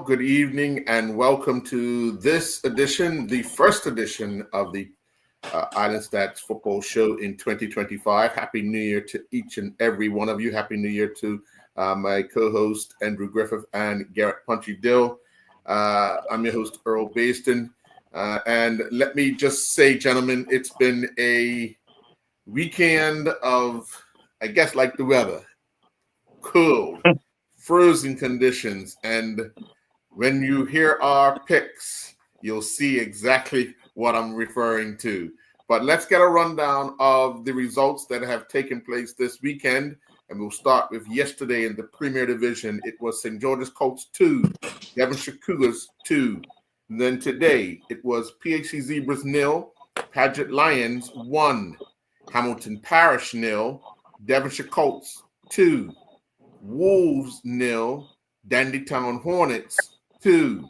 good evening, and welcome to this edition, the first edition of the Island Stats Football Show in 2025. Happy New Year to each and every one of you. Happy New Year to my co-host, Andrew Griffith and Garrett Punchy Dill. I'm your host, Earl Baston. And let me just say, gentlemen, it's been a weekend of, I guess, like the weather, cold, frozen conditions. And when you hear our picks, you'll see exactly what I'm referring to. But let's get a rundown of the results that have taken place this weekend. And we'll start with yesterday in the Premier Division. It was St. George's Colts 2, Devonshire Cougars 2. And then today, it was PHC Zebras 0, Paget Lions 1, Hamilton Parish 0, Devonshire Colts 2, Wolves 0, Dandytown Hornets 2.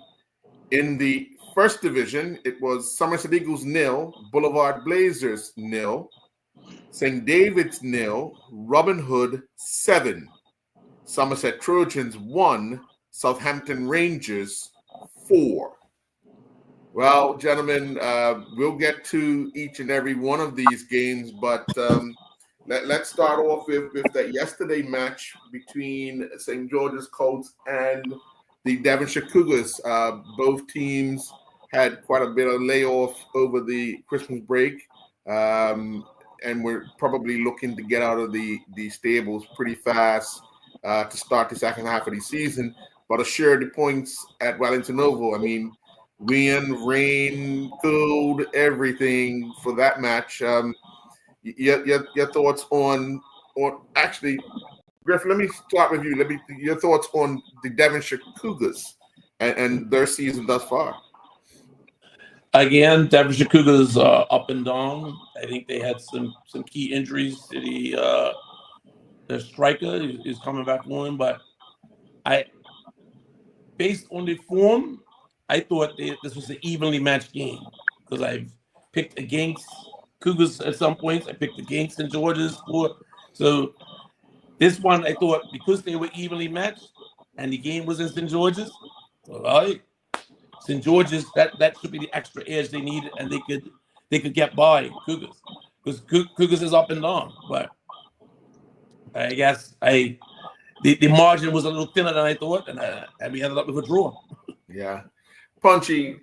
In the first division, it was Somerset Eagles 0, Boulevard Blazers 0, St. David's 0, Robin Hood 7, Somerset Trojans 1, Southampton Rangers 4. Well, gentlemen, we'll get to each and every one of these games, but let's start off with that yesterday match between St. George's Colts and the Devonshire Cougars. Both teams had quite a bit of layoff over the Christmas break, and we're probably looking to get out of the stables pretty fast to start the second half of the season. But assure the points at Wellington Oval. I mean, wind, rain, cold, everything for that match. Your thoughts on actually, Griff, let me start with you. Your thoughts on the Devonshire Cougars and their season thus far. Again, Devonshire Cougars are up and down. I think they had some key injuries to the striker is coming back on, but based on the form, I thought this was an evenly matched game because I've picked against Cougars at some points. I picked against St. George's. So this one, I thought because they were evenly matched and the game was in St. George's, all right, St. George's, that should be the extra edge they needed, and they could get by Cougars because Cougars is up and down. But I guess the margin was a little thinner than I thought, and we ended up with a draw. Yeah. Punchy,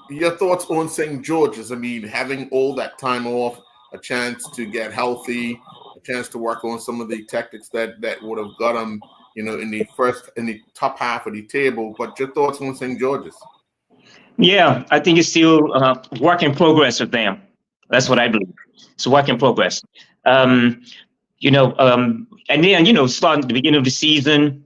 your thoughts on St. George's? I mean, having all that time off, a chance to get healthy, a chance to work on some of the tactics that would have got them, in the top half of the table. But your thoughts on St. George's? Yeah, I think it's still work in progress with them. That's what I believe. It's a work in progress. And then, starting at the beginning of the season,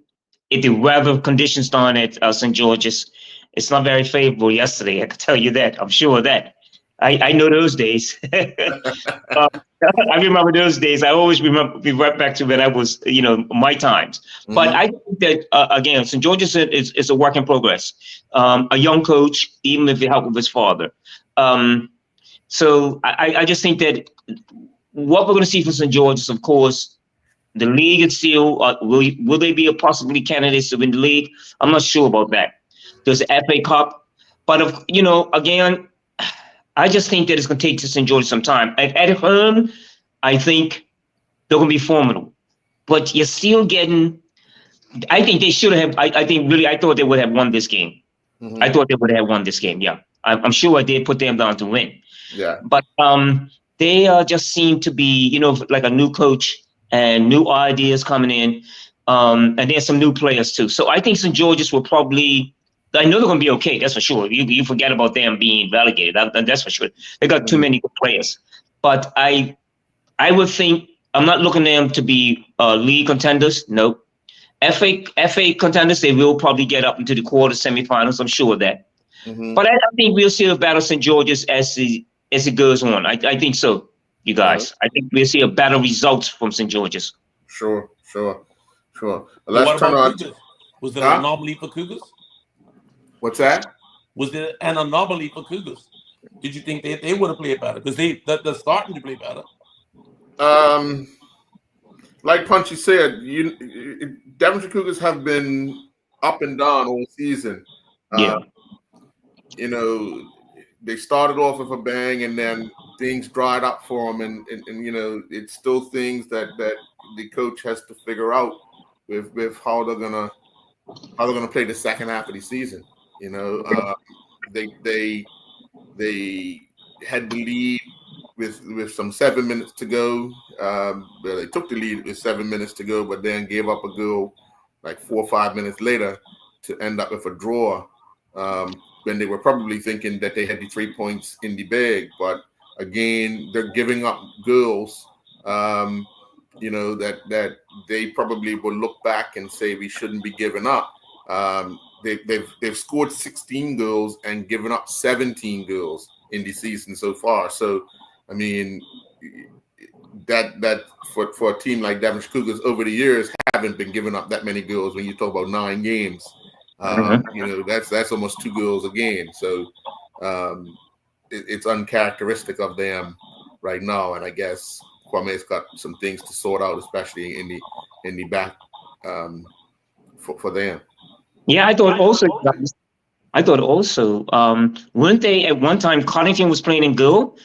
if the weather conditions down at St. George's, it's not very favorable yesterday. I can tell you that. I'm sure of that. I know those days. I remember those days. I always be right back to when I was, my times. Mm-hmm. But I think that, again, St. George's is a work in progress. A young coach, even if it helped with his father. So I just think that what we're going to see from St. George's, of course, the league is still, will they be a possibly candidates to win the league? I'm not sure about that. There's the FA Cup. But, again, I just think that it's going to take St. George some time. At home, I think they're going to be formidable. But you're still getting – I think they should have – I thought they would have won this game. Mm-hmm. I thought they would have won this game, yeah. I'm sure I did put them down to win. Yeah. But they just seem to be, like a new coach and new ideas coming in. And there's some new players, too. So I think St. George's will probably – I know they're going to be okay. That's for sure. You forget about them being relegated. That's for sure. They got too many good players. But I would think I'm not looking at them to be league contenders. No. FA contenders, they will probably get up into the quarter semifinals. I'm sure of that. Mm-hmm. But I think we'll see a battle St. George's as it goes on. I think so, you guys. Mm-hmm. I think we'll see a better results from St. George's. Sure. Let's turn on. Was there an anomaly for Cougars? What's that? Was there an anomaly for Cougars? Did you think they would have played better? Because they're starting to play better. Like Punchy said, Devonshire Cougars have been up and down all season. Yeah. You know, they started off with a bang, and then things dried up for them, and you know, it's still things that the coach has to figure out with how they're gonna play the second half of the season. You know, they had the lead with some 7 minutes to go. They took the lead with 7 minutes to go, but then gave up a goal like 4 or 5 minutes later to end up with a draw. When they were probably thinking that they had the 3 points in the bag, but again, they're giving up goals. You know, that they probably will look back and say we shouldn't be giving up. They've scored 16 goals and given up 17 goals in the season so far. So, I mean, that for a team like Devonshire Cougars over the years haven't been giving up that many goals. When you talk about 9 games, you know, that's almost 2 goals a game. So it's uncharacteristic of them right now. And I guess Kwame's got some things to sort out, especially in the back for them. Yeah, I thought also, weren't they at one time, Connington was playing in goal?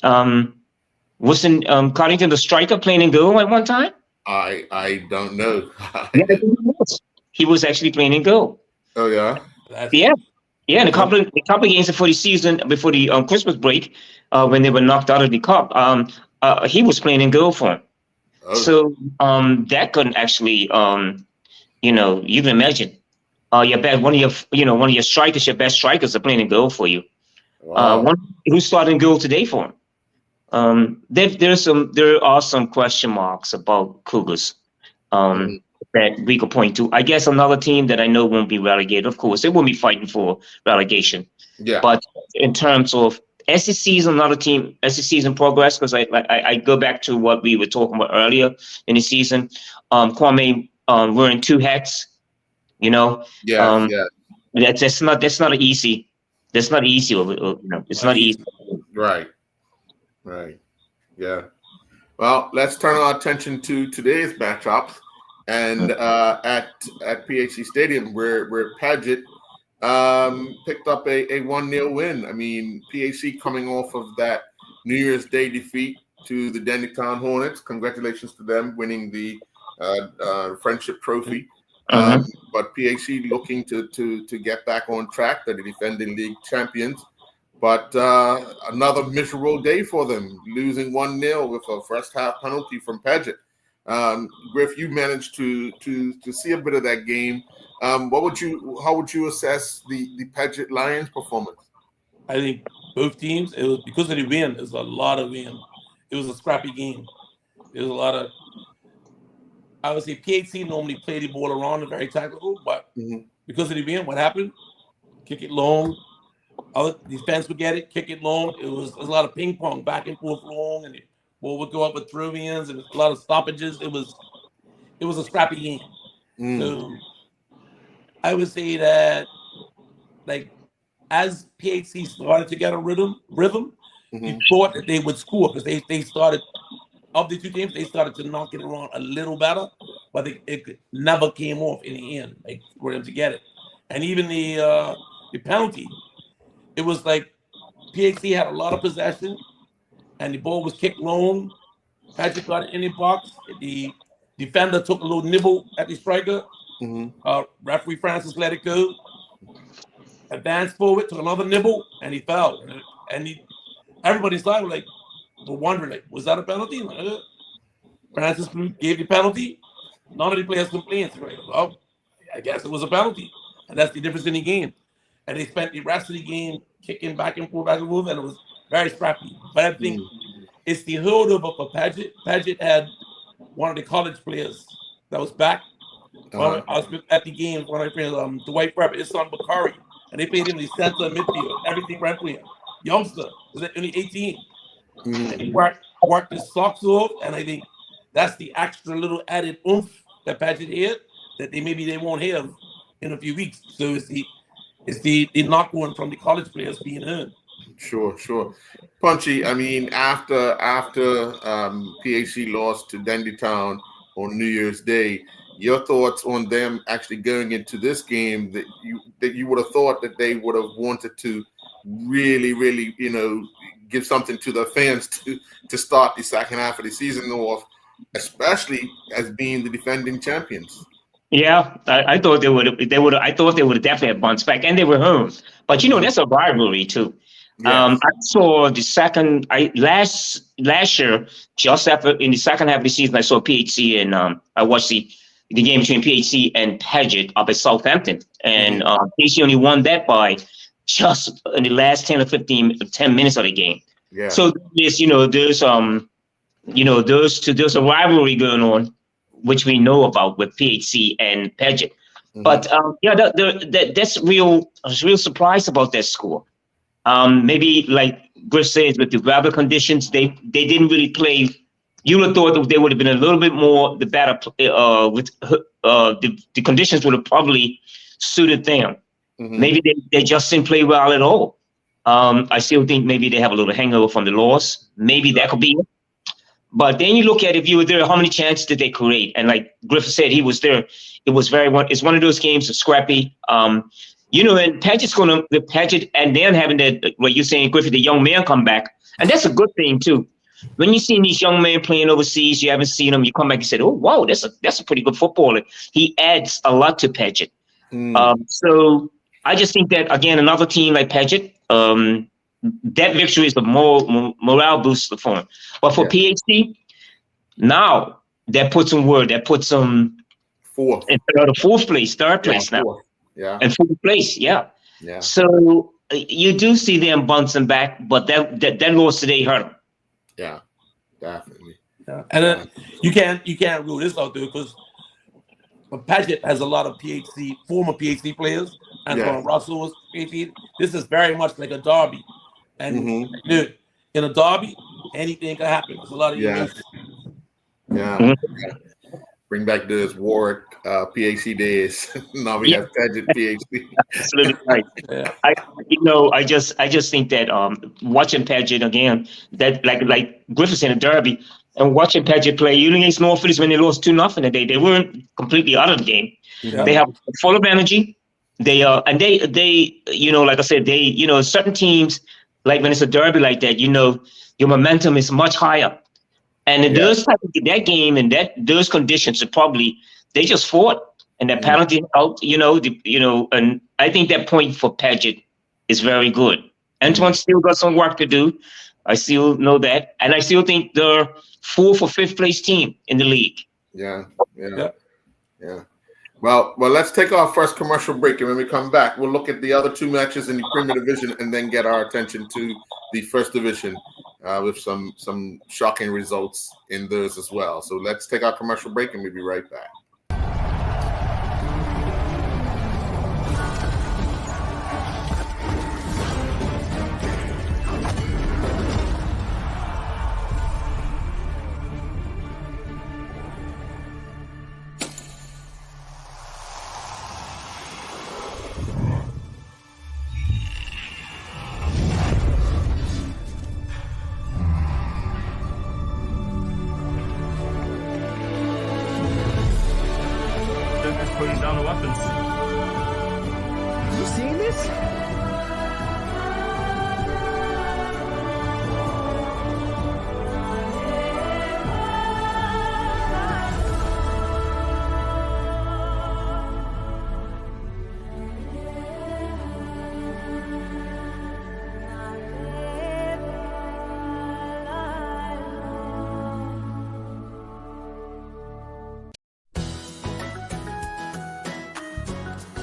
Wasn't Connington the striker playing in goal at one time? I don't know. He was actually playing in goal. Oh yeah. Yeah. And a couple of games before the season, before the Christmas break, when they were knocked out of the cup, he was playing in goal for him. Oh. So that could actually, you know, you can imagine, one of your strikers, your best strikers are playing in goal for you. Wow. One who's starting goal today for him. There are some question marks about Cougars that we could point to. I guess another team that I know won't be relegated. Of course, they won't be fighting for relegation. Yeah. But in terms of SEC is another team, SEC in progress, because I go back to what we were talking about earlier in the season. Kwame wearing 2 hats, you know. Yeah. That's not easy. That's not easy. You know, it's not easy. Right. Yeah. Well, let's turn our attention to today's matchups, and at PHC Stadium, where Paget picked up a 1-0 win. I mean, PHC coming off of that New Year's Day defeat to the Dendytown Hornets. Congratulations to them winning the Friendship Trophy. But PHC looking to get back on track. They're the defending league champions. But another miserable day for them, losing 1-0 with a first half penalty from Paget. Griff, you managed to see a bit of that game. How would you assess the Paget Lions performance? I think both teams, it was because of the win. It was a lot of win. It was a scrappy game. There was a lot of. I would say PHC normally play the ball around and very tactical, but because of the win, what happened? Kick it long. Other defense would get it, kick it long. It was a lot of ping pong, back and forth long, and the ball would go up with throw-ins and a lot of stoppages. It was a scrappy game. So I would say that, like, as PHC started to get a rhythm, you thought that they would score because they started, of the 2 teams, they started to knock it around a little better, but it never came off in the end, like, for them to get it. And even the penalty, it was like PHC had a lot of possession, and the ball was kicked long. Paget got it in the box. The defender took a little nibble at the striker. Referee Francis let it go. Advanced forward, took another nibble, and he fell. And everybody started wondering, like, was that a penalty? Francis gave the penalty. None of the players complained. Like, well, I guess it was a penalty, and that's the difference in the game. And they spent the rest of the game kicking back and forth, and it was very scrappy. But I think it's the holdover for Paget. Paget had one of the college players that was back. I was at the game, one of my friends, Dwight Prep, his son Bakari, and they played him in the center midfield, everything right for him. Youngster, was only 18. And he worked his socks off, and I think that's the extra little added oomph that Paget had that they won't have in a few weeks. So it's the knock one from the college players being earned. Sure. Punchy, I mean, after PHC lost to Dendytown on New Year's Day, your thoughts on them actually going into this game that you would have thought that they would have wanted to really, give something to the fans to start the second half of the season off, especially as being the defending champions. Yeah, I thought they would. I thought they would definitely have bounced back, and they were home. But that's a rivalry too. Yes. I saw the second. last year, just after in the second half of the season, I saw PHC and I watched the game between PHC and Paget up at Southampton, and PHC only won that by just in the last 10 minutes of the game. Yeah. So there's there's a rivalry going on, which we know about with PHC and Paget. But that's real. I was real surprised about that score. Maybe like Griff says, with the weather conditions, they didn't really play. You would have thought that they would have been a little bit more the better. With the conditions would have probably suited them. Maybe they just didn't play well at all. I still think maybe they have a little hangover from the loss. Maybe that could be it. But then you look at if you were there, how many chances did they create? And like Griffith said, he was there. It's one of those games, it's scrappy. And Paget's Paget, and then having that, what you're saying, Griffith, the young man come back. And that's a good thing too. When you see these young men playing overseas, you haven't seen them, you come back and say, oh, wow, that's a pretty good footballer. He adds a lot to Paget. So I just think that, again, another team like Paget, that victory is a morale booster for him. But for PHC, now that puts them fourth. In third place now. Fourth. Yeah. And fourth place, yeah. So you do see them bouncing back, but that loss today hurt them. Yeah, definitely. Yeah. And then you can't rule this out though, because Paget has a lot of former PHC players, and Russell was PHC. This is very much like a derby, and dude, in a derby, anything can happen. There's a lot of Bring back those Warwick PHC days. Now we have Paget PHC. Absolutely right. Yeah. I just think that watching Paget again, that like Griffiths in a derby, and watching Paget play, even against North Phillies when they lost 2-0 today, they weren't completely out of the game. Yeah. They have full of energy. They and they like I said, certain teams, like when it's a derby like that, your momentum is much higher. And in that game and those conditions, they just fought, and that penalty out, and I think that point for Paget is very good. Antoine still got some work to do. I still know that, and I still think they're 4th or 5th place team in the league. Yeah. Well, let's take our first commercial break, and when we come back, we'll look at the other 2 matches in the Premier Division, and then get our attention to the First Division with some shocking results in those as well. So let's take our commercial break, and we'll be right back. Putting down the weapons. Have you seen this?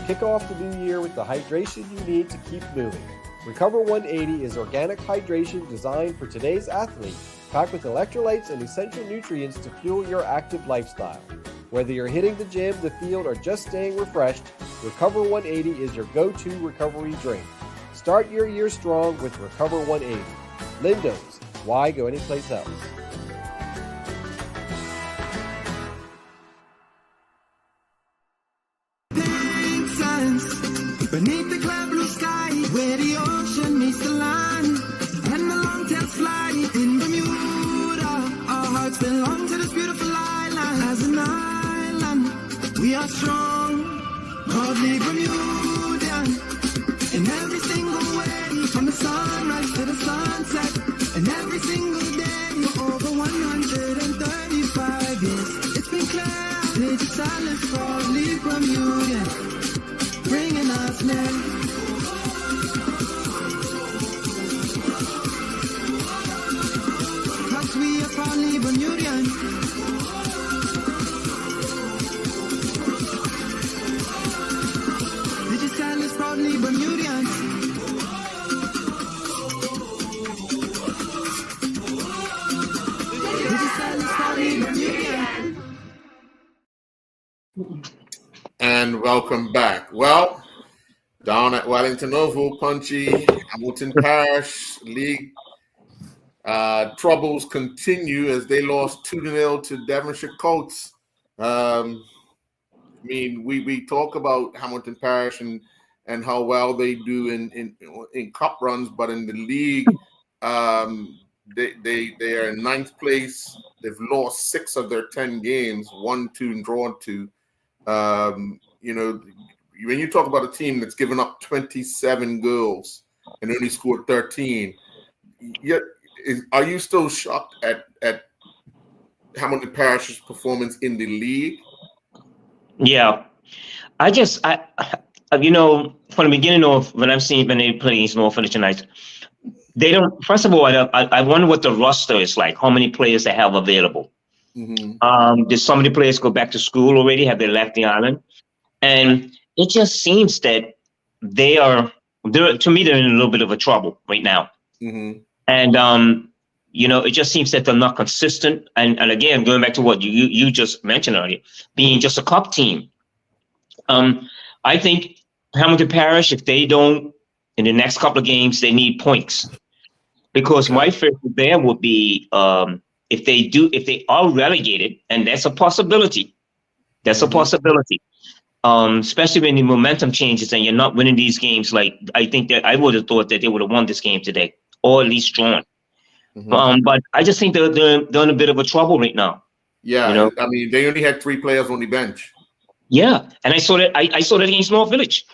Kick off the new year with the hydration you need to keep moving. Recover 180 is organic hydration designed for today's athlete, packed with electrolytes and essential nutrients to fuel your active lifestyle. Whether you're hitting the gym, the field, or just staying refreshed, Recover 180 is your go-to recovery drink. Start your year strong with Recover 180. Lindo's, why go anyplace else? Beneath the cloud blue sky, where the ocean meets the land, and the long tail fly in Bermuda. Our hearts belong to this beautiful island. As an island, From the sunrise to the sunset, and every single day for over 135 years. It's been clear, Pages silence for leave from Union, bringing us near. Cause we are proudly Bermudian. Digital is proudly Bermudian. Digital is proudly Bermudian. And welcome back. Well, down at Wellington Oval, Punchy, Hamilton Parish League troubles continue as they lost 2-0 to Devonshire Colts. I mean, we talk about Hamilton Parish and how well they do in cup runs, but in the league, they are in ninth place. They've lost 6 of their 10 games, won 2 and drawn 2. You know, when you talk about a team that's given up 27 goals and only scored 13, are you still shocked at Hamilton Parish's performance in the league? Yeah, I you know, from the beginning of when I've seen when they play against North Village tonight, they don't. First of all, I wonder what the roster is like. How many players they have available? Mm-hmm. Did some of the players go back to school already? Have they left the island? And it just seems that they're to me they're in a little bit of a trouble right now. Mm-hmm. And you know, it just seems that they're not consistent. And again, going back to what you just mentioned earlier, being just a cup team. I think Hamilton Parish, if they don't in the next couple of games, they need points, because my fear there would be if they are relegated, and that's a possibility. That's a possibility. Especially when the momentum changes and you're not winning these games. Like, I think that I would have thought that they would have won this game today, or at least drawn. Mm-hmm. But I just think they're in a bit of a trouble right now. Yeah, you know? I mean, they only had 3 players on the bench. Yeah, and I saw that. I saw that against North Village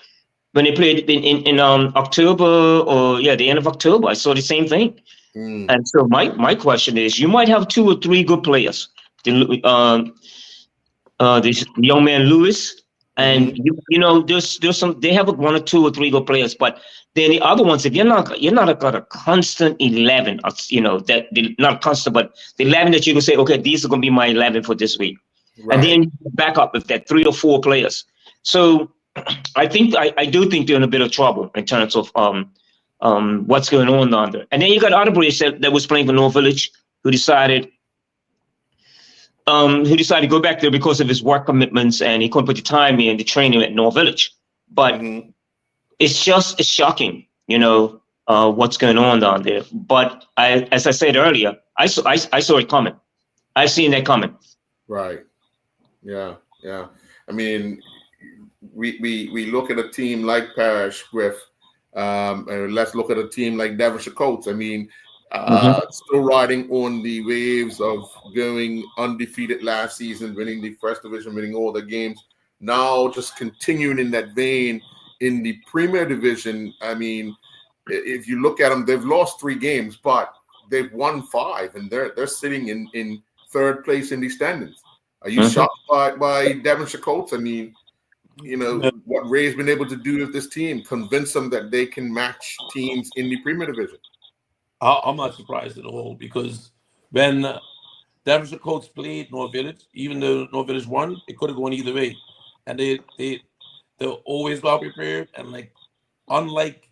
when they played in October, or the end of October. I saw the same thing. And so my question is, you might have 2 or 3 good players. This young man Lewis, and you know, there's some. They have 1 or 2 or 3 good players, but then the other ones, if you're not got a constant 11, you know, that not constant, but the 11 that you can say, okay, these are going to be my 11 for this week. Right. And then you back up with that 3 or 4 players. So I do think they're in a bit of trouble in terms of what's going on down there. And then you got other players that was playing for North Village who decided to go back there because of his work commitments, and he couldn't put the time in the training at North Village. But it's shocking, you know, what's going on down there. But as I said earlier, I saw it coming. I've seen that coming. Right. Yeah. I mean, we look at a team like Parish with, let's look at a team like Devonshire Colts. I mean, still riding on the waves of going undefeated last season, winning the first division, winning all the games. Now just continuing in that vein in the Premier Division. I mean, if you look at them, they've lost 3 games, but they've won 5, and they're sitting in 3rd place in the standings. Are you shocked by Devonshire Colts? I mean, you know, what Ray's been able to do with this team, convince them that they can match teams in the Premier Division. I'm not surprised at all, because when Devonshire Colts played North Village, even though North Village won, it could have gone either way, and they're always well prepared. And like, unlike,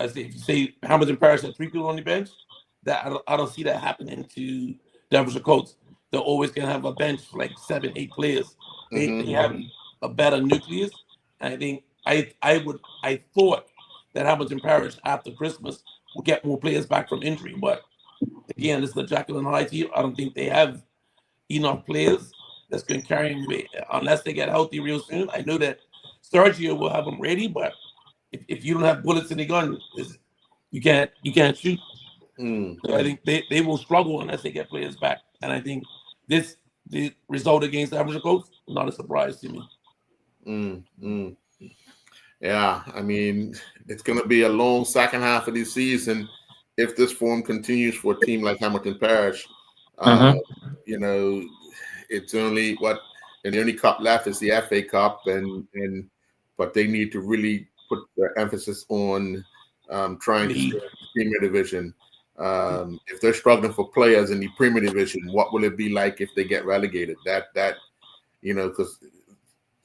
I say, if you say Hamilton Parish had 3 people on the bench, that I don't see that happening to Devonshire Colts. They're always gonna have a bench for like 7, 8 players. They have a better nucleus. And I think I thought that Hamilton Parish after Christmas will get more players back from injury. But again, this is the Jekyll and Hyde team. I don't think they have enough players that's going to carry them unless they get healthy real soon. I know that Sergio will have them ready, but if you don't have bullets in the gun, you can't shoot. So I think they will struggle unless they get players back. And I think the result against the Devonshire Colts, not a surprise to me. Yeah, I mean, it's going to be a long second half of the season if this form continues for a team like Hamilton Parish. Mhm. You know, it's only and the only cup left is the FA Cup, but they need to really put their emphasis on trying to stay in the Premier Division. If they're struggling for players in the Premier Division, what will it be like if they get relegated? Because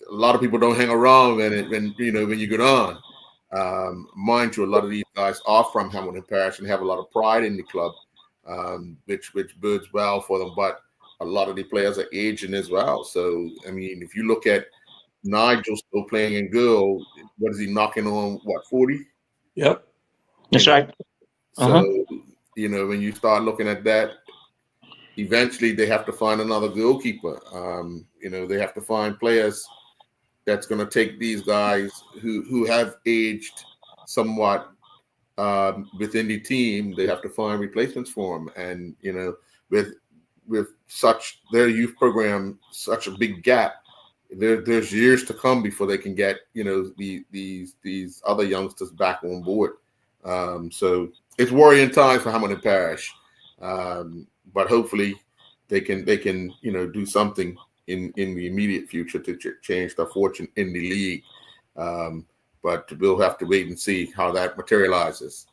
a lot of people don't hang around when you get on. Mind you, a lot of these guys are from Hamilton Parish and have a lot of pride in the club, which bodes well for them. But a lot of the players are aging as well. So I mean, if you look at Nigel still playing in goal, what is he knocking on? What, 40? Yep. That's right. So when you start looking at that, eventually they have to find another goalkeeper. They have to find players that's going to take these guys who have aged somewhat within the team. They have to find replacements for them, and with such their youth program, such a big gap, there's years to come before they can get these other youngsters back on board. So it's worrying times for Hamilton Parish, but hopefully they can do something in the immediate future to change their fortune in the league. But we'll have to wait and see how that materializes.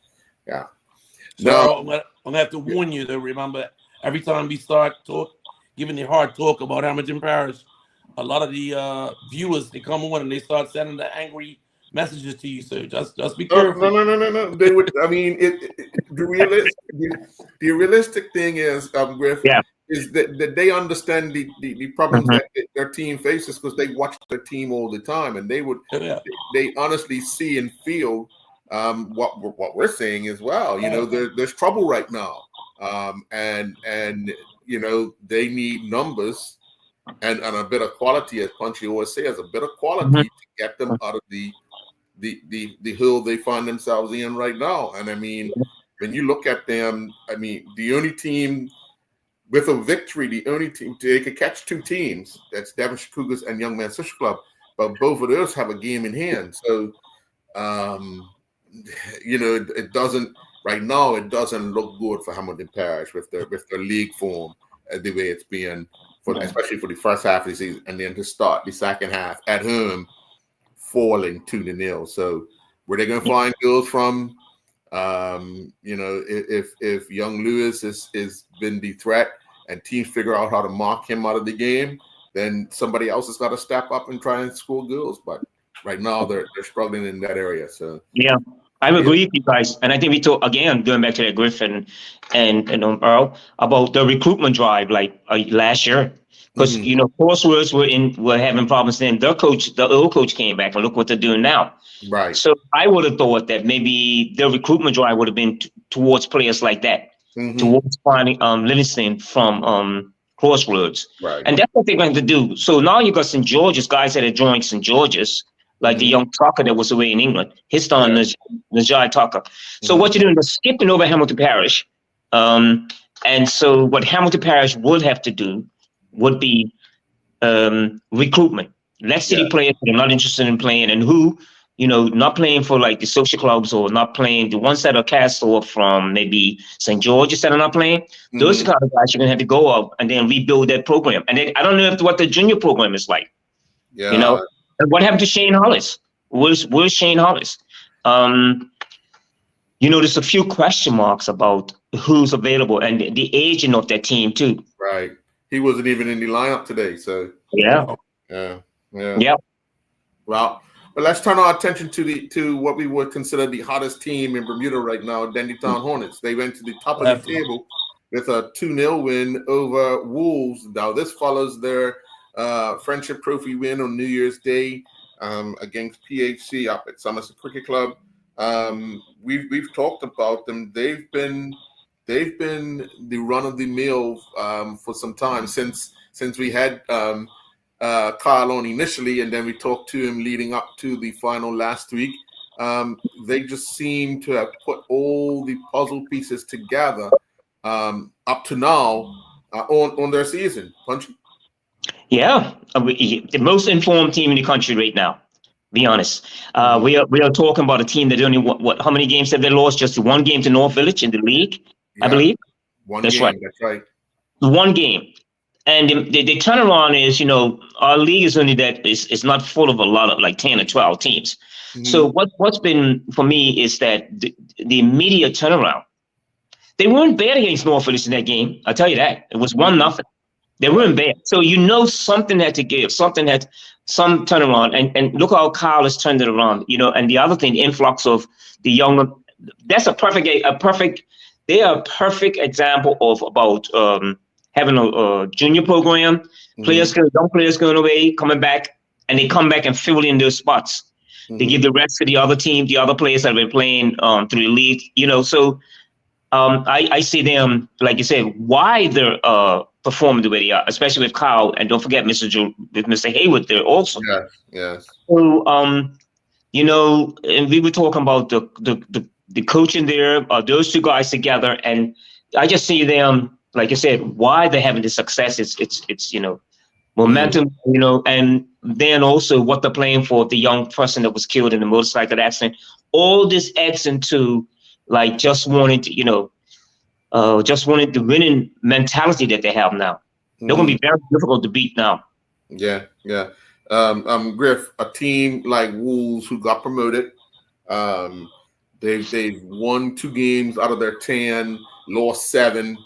Yeah. So I'm gonna have to warn you, though. Remember, every time we start giving the hard talk about Hamilton Parish, a lot of the viewers, they come on and they start sending the angry messages to you. So just be careful. No. They would. I mean, the realistic thing is, Griff, is that they understand the problems that their team faces because they watch their team all the time, and they honestly see and feel what we're saying as well. There's trouble right now, and they need numbers and a bit of quality, as Punchy always says, a bit of quality to get them out of the hill they find themselves in right now. And I mean, when you look at them, I mean, the only team with a victory, they could catch two teams. That's Devonshire Cougars and Young Men Social Club, but both of those have a game in hand. So, it doesn't right now. It doesn't look good for Hamilton Parish with their league form the way it's been, especially for the first half of the season, and then to start the second half at home, falling 2-0. So, where they going to find goals from? If young Lewis is been the threat and teams figure out how to mark him out of the game, then somebody else has got to step up and try and score goals. But right now they're struggling in that area. So I agree with you guys, and I think we talk again going back to that Griffin and Earl about the recruitment drive like last year. Because Crossroads were having problems then. The old coach came back, and look what they're doing now. Right. So I would have thought that maybe the recruitment drive would have been towards players like that, towards finding Livingston from Crossroads. Right. And that's what they're going to do. So now you got St. George's guys that are joining St. George's, like the young Tucker that was away in England. His son is Najai Tucker. So what you're doing is skipping over Hamilton Parish. And so what Hamilton Parish would have to do would be recruitment. Let's see the players that are not interested in playing and who, not playing for like the social clubs or not playing, the ones that are cast off from maybe St. George's that are not playing. Those are the kind of guys you're going to have to go up and then rebuild that program. And then I don't know what the junior program is like. And what happened to Shane Hollis? Where's Shane Hollis? There's a few question marks about who's available and the aging of that team too. Right. He wasn't even in the lineup today, so yeah. Well, let's turn our attention to what we would consider the hottest team in Bermuda right now, Dendytown Hornets. They went to the top of the table with a 2-0 win over Wolves. Now this follows their Friendship Trophy win on New Year's Day against PHC up at Somerset Cricket Club. We've talked about them. They've been the run of the mill for some time since we had Kyle on initially, and then we talked to him leading up to the final last week. They just seem to have put all the puzzle pieces together up to now on their season. Punchy? Yeah, the most informed team in the country right now. Be honest. We are talking about a team that only what how many games have they lost? Just one game to North Village in the league, I Yeah. believe. One That's game. right. That's right. One game. And the turnaround is, our league is only that is not full of a lot of like 10 or 12 teams. Mhm. So what's been for me is that the immediate turnaround. They weren't bad against North Village in that game. I'll tell you that. It was 1-0. They weren't bad. So something had to give, some turnaround. And look how Kyle has turned it around, and the other thing, the influx of the younger, that's they are a perfect example of about having a junior program, young players going away, coming back, and they come back and fill in those spots. They give the rest to the other team, the other players that have been playing through the league, so I see them, like you said, why they're performing the way they are, especially with Kyle, and don't forget with Mr. Hayward there also. Yes. So and we were talking about the coaching there, those two guys together, and I just see them, like I said, why they're having the success. It's momentum, and then also what they're playing for, the young person that was killed in the motorcycle accident. All this adds into like just wanting the winning mentality that they have now. They're going to be very difficult to beat now. Yeah. Griff, a team like Wolves who got promoted, they've won 2 games out of their 10, lost 7.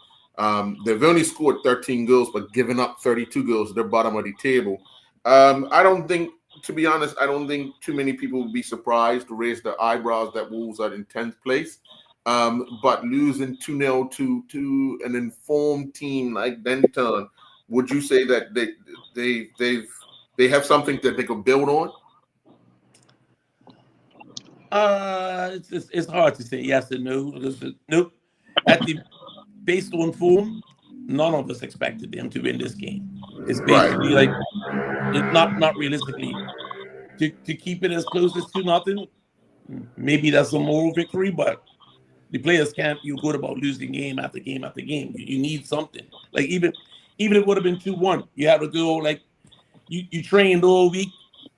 They've only scored 13 goals, but given up 32 goals. They're bottom of the table. To be honest, I don't think too many people would be surprised to raise their eyebrows that Wolves are in 10th place. But losing 2-0 to an informed team like Denton, would you say that they have something that they could build on? It's hard to say yes and no. Because nope. Based on form, none of us expected them to win this game. It's basically like it's not realistically to keep it as close as 2-0. Maybe that's a moral victory, but the players can't feel good about losing game after game after game. You need something. Like even if it would have been 2-1, you have to go like you trained all week,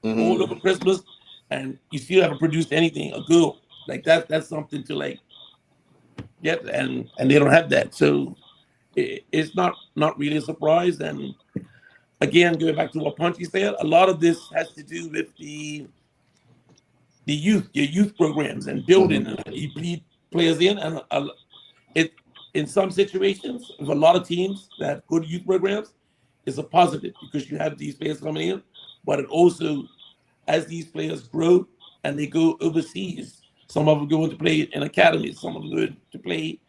all over Christmas, and you still haven't produced anything, a goal. Like that's something to like get, and they don't have that. So it's not really a surprise. And again, going back to what Punchy said, a lot of this has to do with your youth programs and building. You need players in, and in some situations, with a lot of teams that have good youth programs, it's a positive because you have these players coming in. But it also, as these players grow and they go overseas, some of them go to play in academies, some of them go to play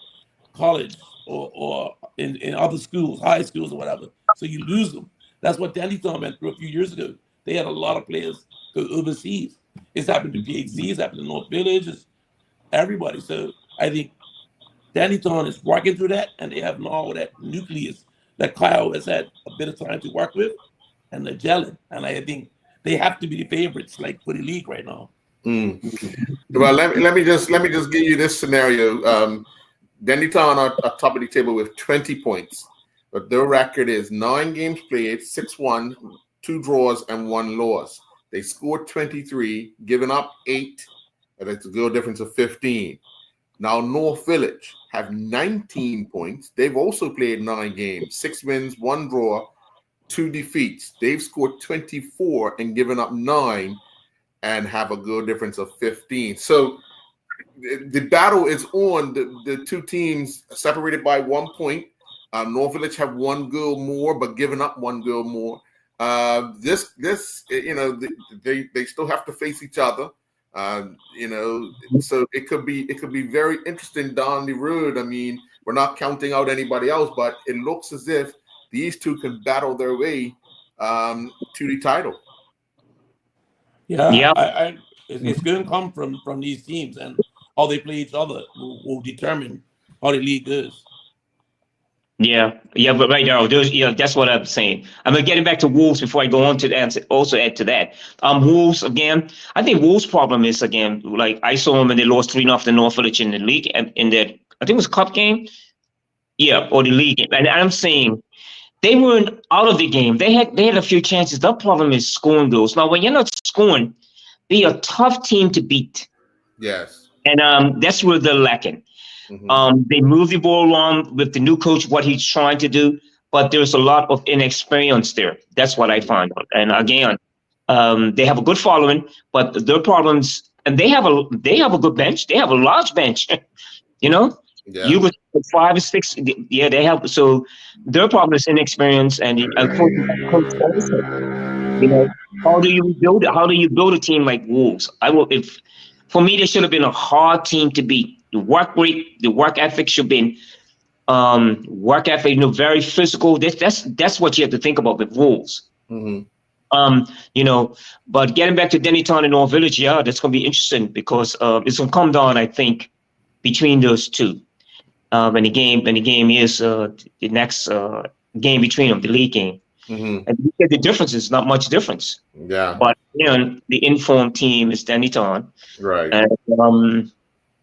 college or in other schools, high schools or whatever. So you lose them. That's what Dandytown went through a few years ago. They had a lot of players go overseas. It's happened to PHC, it's happened to North Village, it's everybody. So I think Dandytown is working through that, and they have now that nucleus that Kyle has had a bit of time to work with, and they're gelling. And I think they have to be the favorites, like for the league right now. Well, let me just give you this scenario. Dandytown are top of the table with 20 points, but their record is 9 games played, 6-1, 2 draws, and 1 loss. They scored 23, given up 8, and it's a goal difference of 15. Now North Village have 19 points. They've also played 9 games, 6 wins, 1 draw, 2 defeats. They've scored 24 and given up 9 and have a goal difference of 15. So the battle is on. The 2 teams separated by 1 point. North Village have 1 goal more, but given up 1 goal more. They still have to face each other. So it could be very interesting down the road. I mean, we're not counting out anybody else, but it looks as if these 2 can battle their way to the title. Yeah. It's going to come from these teams, and how they play each other will determine how the league goes. Yeah, but right now, that's what I'm saying. I'm getting back to Wolves before I go on to answer, also add to that. Wolves, again, I think Wolves' problem is, again, like I saw them and they lost 3-0 to North Village in the league, in that, I think it was a cup game. Yeah, or the league game. And I'm saying they weren't out of the game. They had a few chances. Their problem is scoring goals. Now, when you're not scoring, be a tough team to beat. Yes. And that's where they're lacking. They move the ball along with the new coach, what he's trying to do, but there's a lot of inexperience there. That's what I find out. And again, they have a good following, but their problems, and they have a good bench. They have a large bench, you know. Yeah. You would 5 or 6. Yeah, they have. So their problem is inexperience, and coach also, you know, how do you build it? How do you build a team like Wolves? For me, they should have been a hard team to beat. The work rate, the work ethic should have been work ethic, you know, very physical. That's what you have to think about with Wolves. You know, but getting back to Dennytown and North Village, yeah, that's going to be interesting because it's going to come down, I think, between those two. And the game is the next game between them, the league game. And you get the difference is not much difference. Yeah. But you know, the informed team is Dennytown. Right. And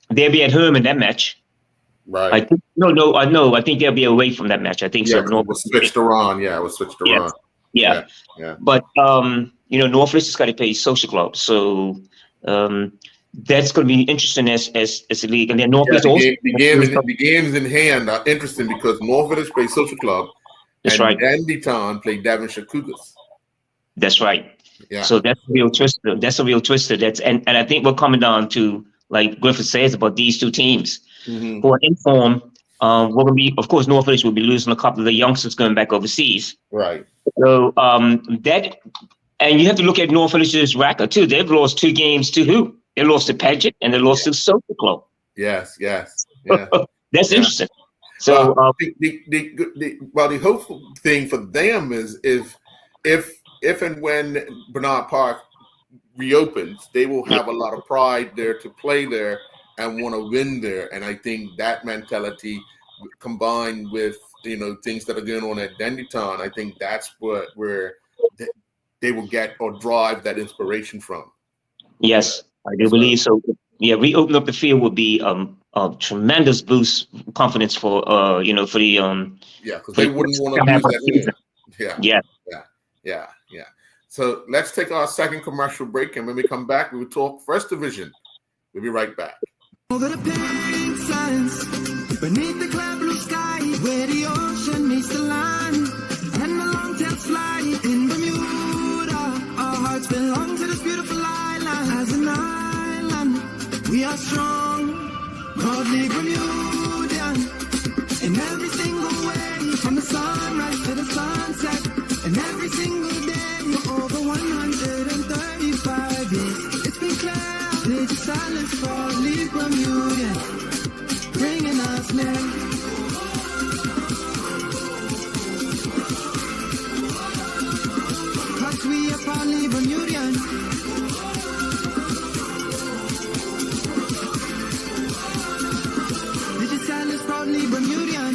they'll be at home in that match. Right. I think I think they'll be away from that match. I think Yeah, so. it was switched around. Yeah, it was switched around. Yeah. Yeah. But you know, North Village has got to play Social Club, so that's going to be interesting as a league. And then North Village also The games in hand are interesting because North Village plays Social Club. That's and right. Dennytown played Devonshire Cougars. That's right. Yeah. So that's a real twister. And I think we're coming down to, like Griffith says, about these two teams who are in form. We're going to be, of course, North Village will be losing a couple of the youngsters going back overseas. Right. So and you have to look at North Village's record too. They've lost 2 games to who? They lost to Paget and they lost to Social Club. Yes. Yeah. That's interesting. So the hopeful thing for them is if and when Bernard Park reopens, they will have a lot of pride there to play there and want to win there. And I think that mentality combined with, you know, things that are going on at Dennytown, I think that's where they will get or drive that inspiration from. Yes, I do believe so. Yeah, reopen up the field would be a tremendous boost confidence for for the because they wouldn't want to lose that win. Yeah. So let's take our second commercial break, and when we come back, we will talk First Division. We'll be right back. Over the pink sands, beneath the cloud blue sky, where the ocean meets the line, and the long-tailed fly in Bermuda. Our hearts belong to this beautiful island. As an island, we are strong, proudly Bermudian. In every single way, from the sunrise to the sunset, and every single day, for over 135 years, it's been clear. It's silence for Lee Bermudian, bringing us near. Cause we are proudly Bermudian. Digital is proudly Bermudian.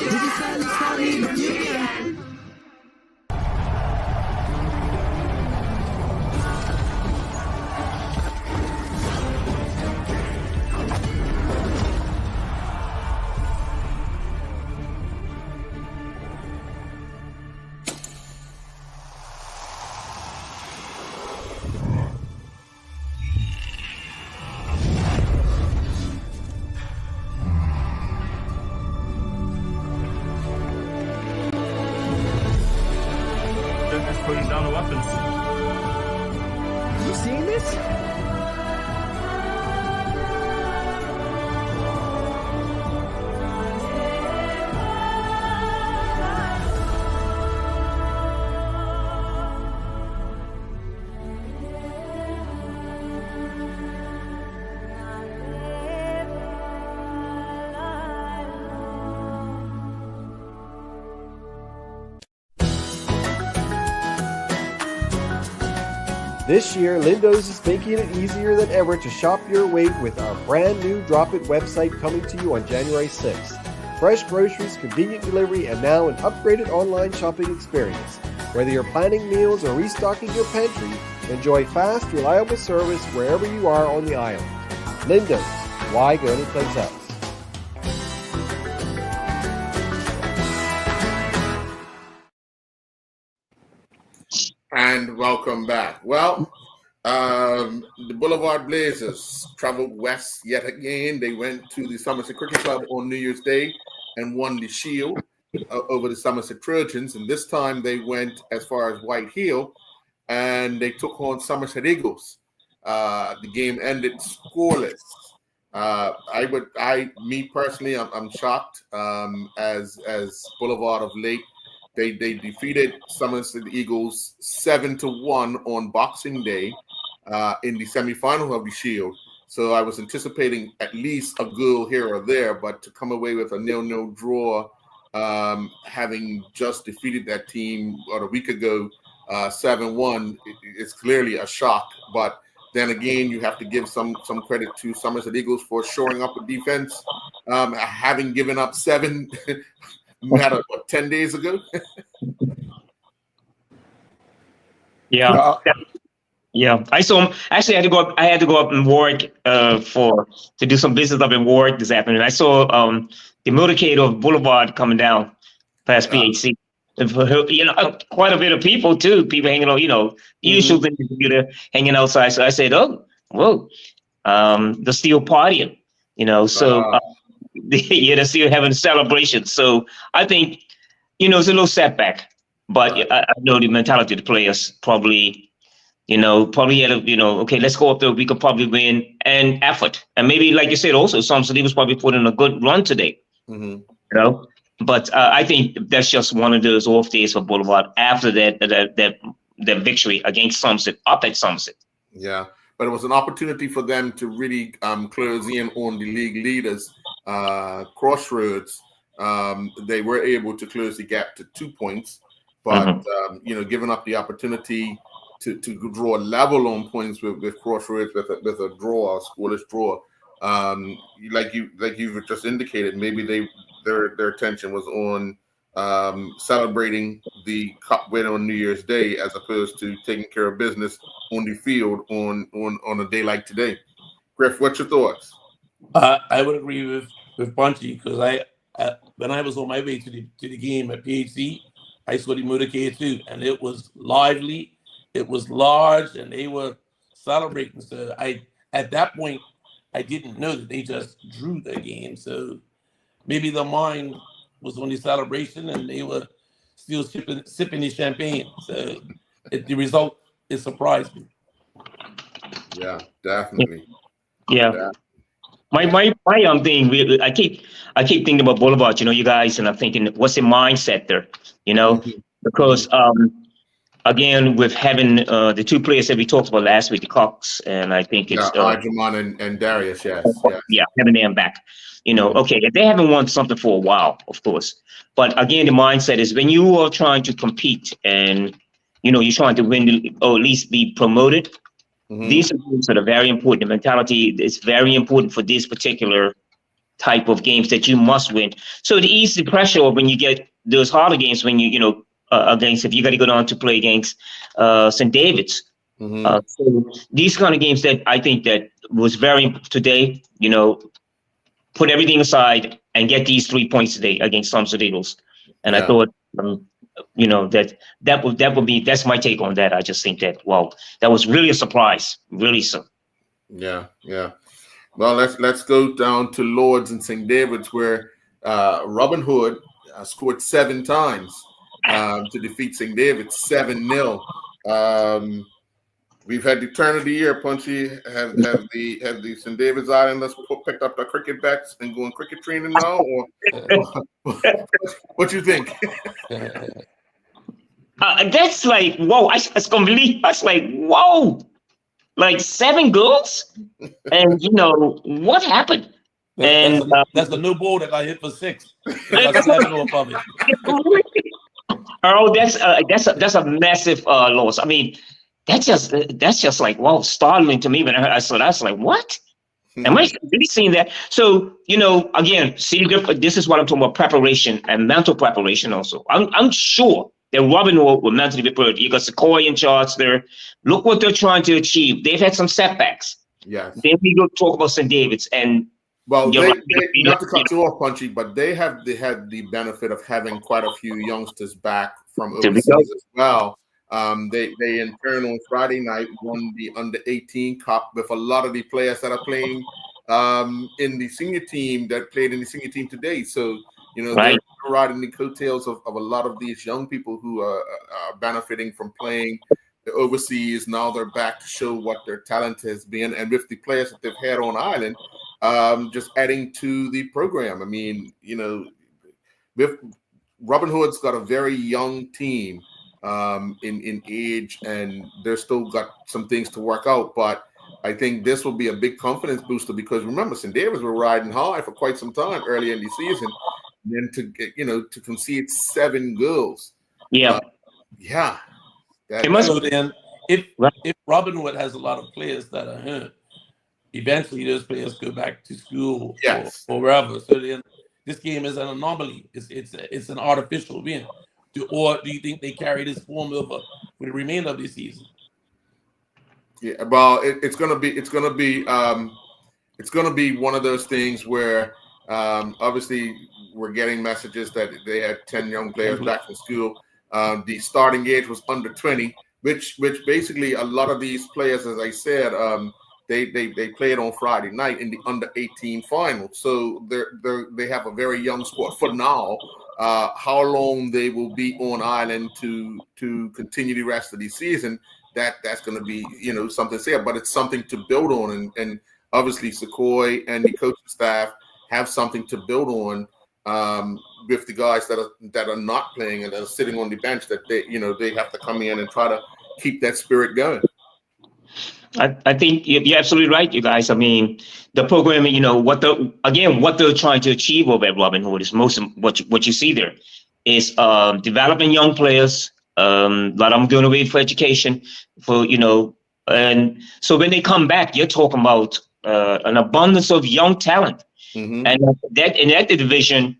Digital is proudly Bermudian. They're just putting down the weapons. You seeing this? This year, Lindo's is making it easier than ever to shop your weight with our brand new Drop It website coming to you on January 6th. Fresh groceries, convenient delivery, and now an upgraded online shopping experience. Whether you're planning meals or restocking your pantry, enjoy fast, reliable service wherever you are on the island. Lindo's, why go anyplace else? welcome back. Well, the Boulevard Blazers traveled west yet again. They went to the Somerset Cricket Club on New Year's Day and won the Shield over the Somerset Trojans. And this time they went as far as White Hill, and they took on Somerset Eagles. The game ended scoreless. Me personally, I'm shocked. As Boulevard of late, they defeated Somerset Eagles 7-1 on Boxing Day in the semifinal of the Shield. So I was anticipating at least a goal here or there, but to come away with a 0-0 draw, having just defeated that team about a week ago, 7-1, it's clearly a shock. But then again, you have to give some credit to Somerset Eagles for shoring up the defense, having given up 7 matter 10 days ago. Yeah. Yeah, I saw him. Actually, I had to go up in Warwick to do some business up in Warwick this afternoon. I saw the motorcade of Boulevard coming down past PHC. Quite a bit of people too. People hanging out. Usual thing to hanging outside. So I said, "Oh, whoa, they're still partying." So they're still having celebrations. So I think it's a little setback, but I know the mentality of the players probably. Probably had okay, let's go up there. We could probably win and effort. And maybe, like you said, also, Somerset was probably put in a good run today. But I think that's just one of those off days for Boulevard after that victory against Somerset, up at Somerset. Yeah, but it was an opportunity for them to really close in on the league leaders, Crossroads. They were able to close the gap to 2 points, but, giving up the opportunity to draw a level on points with Crossroads with a draw, a scoreless draw. Like you just indicated, maybe their attention was on celebrating the cup win on New Year's Day as opposed to taking care of business on the field on a day like today. Griff, what's your thoughts? I would agree with Punchy, because when I was on my way to the game at PHC, I saw the motorcade too, and it was lively. It was large, and they were celebrating. So at that point, I didn't know that they just drew the game. So maybe their mind was on the celebration, and they were still sipping the champagne. So the result is surprised me. Yeah, definitely. Yeah. My thing, I keep thinking about Boulevard, you guys, and I'm thinking, what's the mindset there, because again, with having the 2 players that we talked about last week, the Cox, and I think it's Arjumon and Darius, yes. Having them back. Okay, they haven't won something for a while, of course. But again, the mindset is when you are trying to compete and you're trying to win or at least be promoted. These are things that are very important. The mentality is very important for this particular type of games that you must win. So to ease the pressure when you get those harder games, when against, if you got to go down to play against St. David's. So these kind of games that I think that was very today, put everything aside and get these 3 points today against Somerset Eagles. And I thought, that's my take on that. I just think that, that was really a surprise, really so. Yeah. Well, let's go down to Lords and St. David's, where Robin Hood scored 7 times to defeat St. David's 7-0. We've had the turn of the year, Punchy. Have the St. David's Islanders picked up their cricket bats and going cricket training now, or what you think? That's like, whoa! That's completely. That's like, whoa! Like 7 goals, and what happened? That's the new ball that got hit for 6. That's of it. Oh, that's a massive loss. I mean, that's just like, wow, startling to me. When I saw that, I was like, what? Am I really seeing that? So, again, this is what I'm talking about: preparation and mental preparation. Also, I'm sure that Robin will mentally be prepared. You got Sequoia in charge there. Look what they're trying to achieve. They've had some setbacks. Yes. Then we go talk about St. David's and. Well, not to cut you off, Punchy, but they had the benefit of having quite a few youngsters back from overseas as well. They in turn on Friday night won the under 18 cup with a lot of the players that are playing in the senior team that played in the senior team today. So, Right. they're riding the coattails of a lot of these young people who are benefiting from playing overseas. Now they're back to show what their talent has been. And with the players that they've had on island, just adding to the program. I mean, with Robin Hood's got a very young team in age, and they're still got some things to work out. But I think this will be a big confidence booster because remember, St. Davis were riding high for quite some time early in the season. And then to get, to concede 7 goals. Yeah. Yeah. It must- So then, if Right. Robin Hood has a lot of players that are hurt, eventually those players go back to school Yes. or wherever. So then, this game is an anomaly. It's an artificial win. Or do you think they carry this form over for the remainder of the season? Yeah, well, it's gonna be one of those things where obviously we're getting messages that they had 10 young players back from school. The starting age was under 20, which basically a lot of these players, as I said, they played on Friday night in the under 18 final. So they have a very young squad for now. How long they will be on island to continue the rest of the season, that's going to be something to say, but it's something to build on, and obviously Sequoia and the coaching staff have something to build on with the guys that are not playing and that are sitting on the bench, that they have to come in and try to keep that spirit going. I think you're absolutely right, you guys. I mean, the program, what they're trying to achieve over at Robin Hood is most of what you see there is developing young players, a lot of them going away for education, and so when they come back, you're talking about an abundance of young talent. Mm-hmm. And that in that division,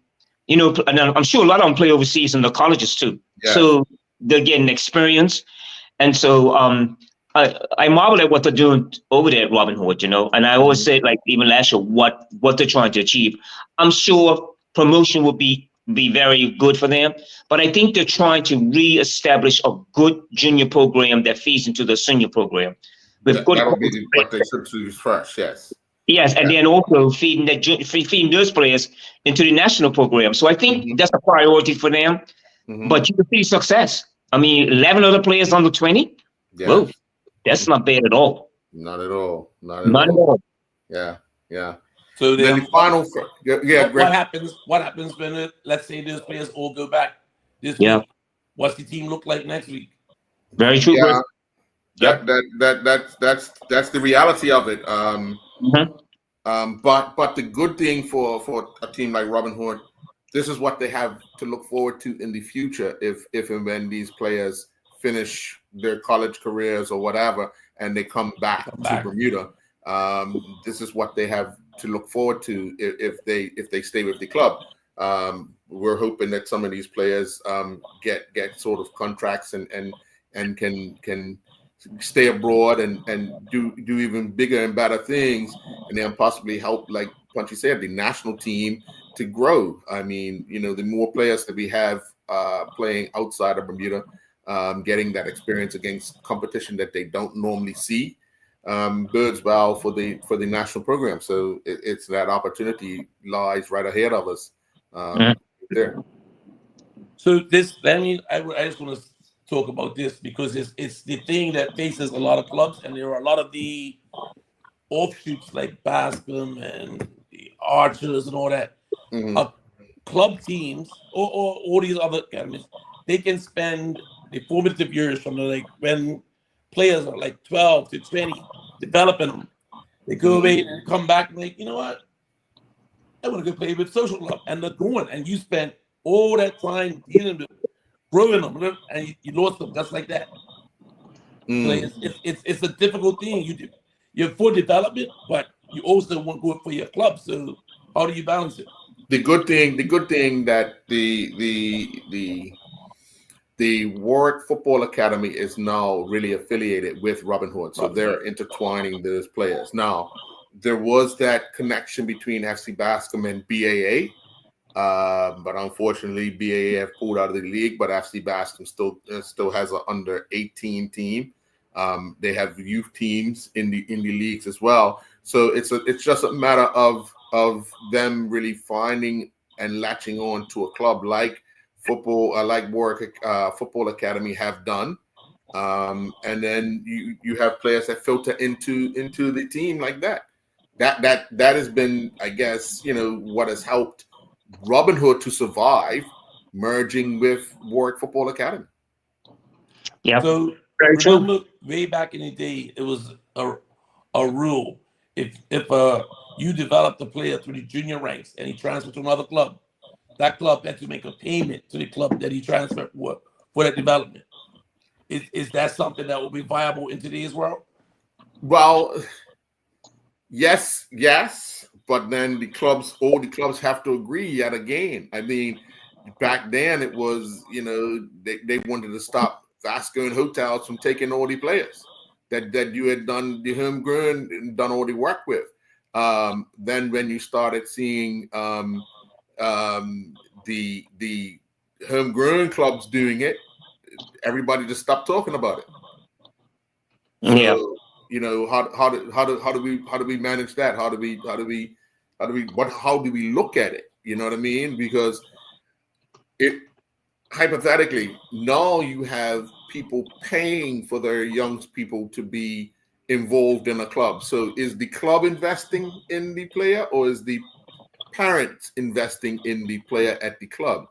and I'm sure a lot of them play overseas in the colleges too. Yeah. So they're getting experience. And so I marvel at what they're doing over there at Robin Hood, and I always say, like even last year, what they're trying to achieve. I'm sure promotion will be very good for them, but I think they're trying to reestablish a good junior program that feeds into the senior program. That'll be what they should do first, yes. Yes, and then also feeding those players into the national program. So I think that's a priority for them. Mm-hmm. But you can see success. I mean, 11 other players under 20. Yeah. Whoa, that's not bad at all. Not at all. Not at all. Yeah. So Then the final, what happens when let's say those players all go back this Yeah. week? What's the team look like next week? Very true. Yeah. Yep. That's the reality of it. Mhm. But the good thing for a team like Robin Hood, this is what they have to look forward to in the future if and when these players finish their college careers or whatever and they come back to Bermuda. This is what they have to look forward to if they stay with the club. We're hoping that some of these players get sort of contracts and can stay abroad and do even bigger and better things, and then possibly help, like Punchy said, the national team to grow. I mean, the more players that we have playing outside of Bermuda, getting that experience against competition that they don't normally see, bodes well for the national program. So it's that opportunity lies right ahead of us there. So I just want to talk about this because it's the thing that faces a lot of clubs, and there are a lot of the offshoots like Bascom and the Archers and all that. Club teams or all these other academies, they can spend the formative years from when players are like 12 to 20 developing them. They go away and come back and you know what? I want to go play with social club, and they're going, and you spent all that time dealing with growing them, and you lost them just like that. So it's a difficult thing. You're for development, but you also want to go for your club. So how do you balance it? The good thing that the Warwick Football Academy is now really affiliated with Robin Hood, so they're intertwining those players. Now, there was that connection between FC Bascom and BAA, But unfortunately, BAF pulled out of the league. But FC Baston still has an under 18 team. They have youth teams in the leagues as well. So it's just a matter of them really finding and latching on to a club like football, like Warwick Football Academy have done. And then you have players that filter into the team like that. That has been, I guess, what has helped Robin Hood to survive, merging with Warwick Football Academy. Yeah. So Very true. remember, way back in the day, it was a rule. If you developed a player through the junior ranks and he transferred to another club, that club had to make a payment to the club that he transferred for that development. Is that something that will be viable in today's world? Well, yes, but then all the clubs have to agree yet again. I mean, back then it was, they wanted to stop Vasco and hotels from taking all the players that you had done the homegrown and done all the work with. Then when you started seeing the homegrown clubs doing it, everybody just stopped talking about it. Yeah. So, how do we manage that? How do we look at it? You know what I mean? Because hypothetically, now you have people paying for their young people to be involved in a club. So is the club investing in the player, or is the parents investing in the player at the club?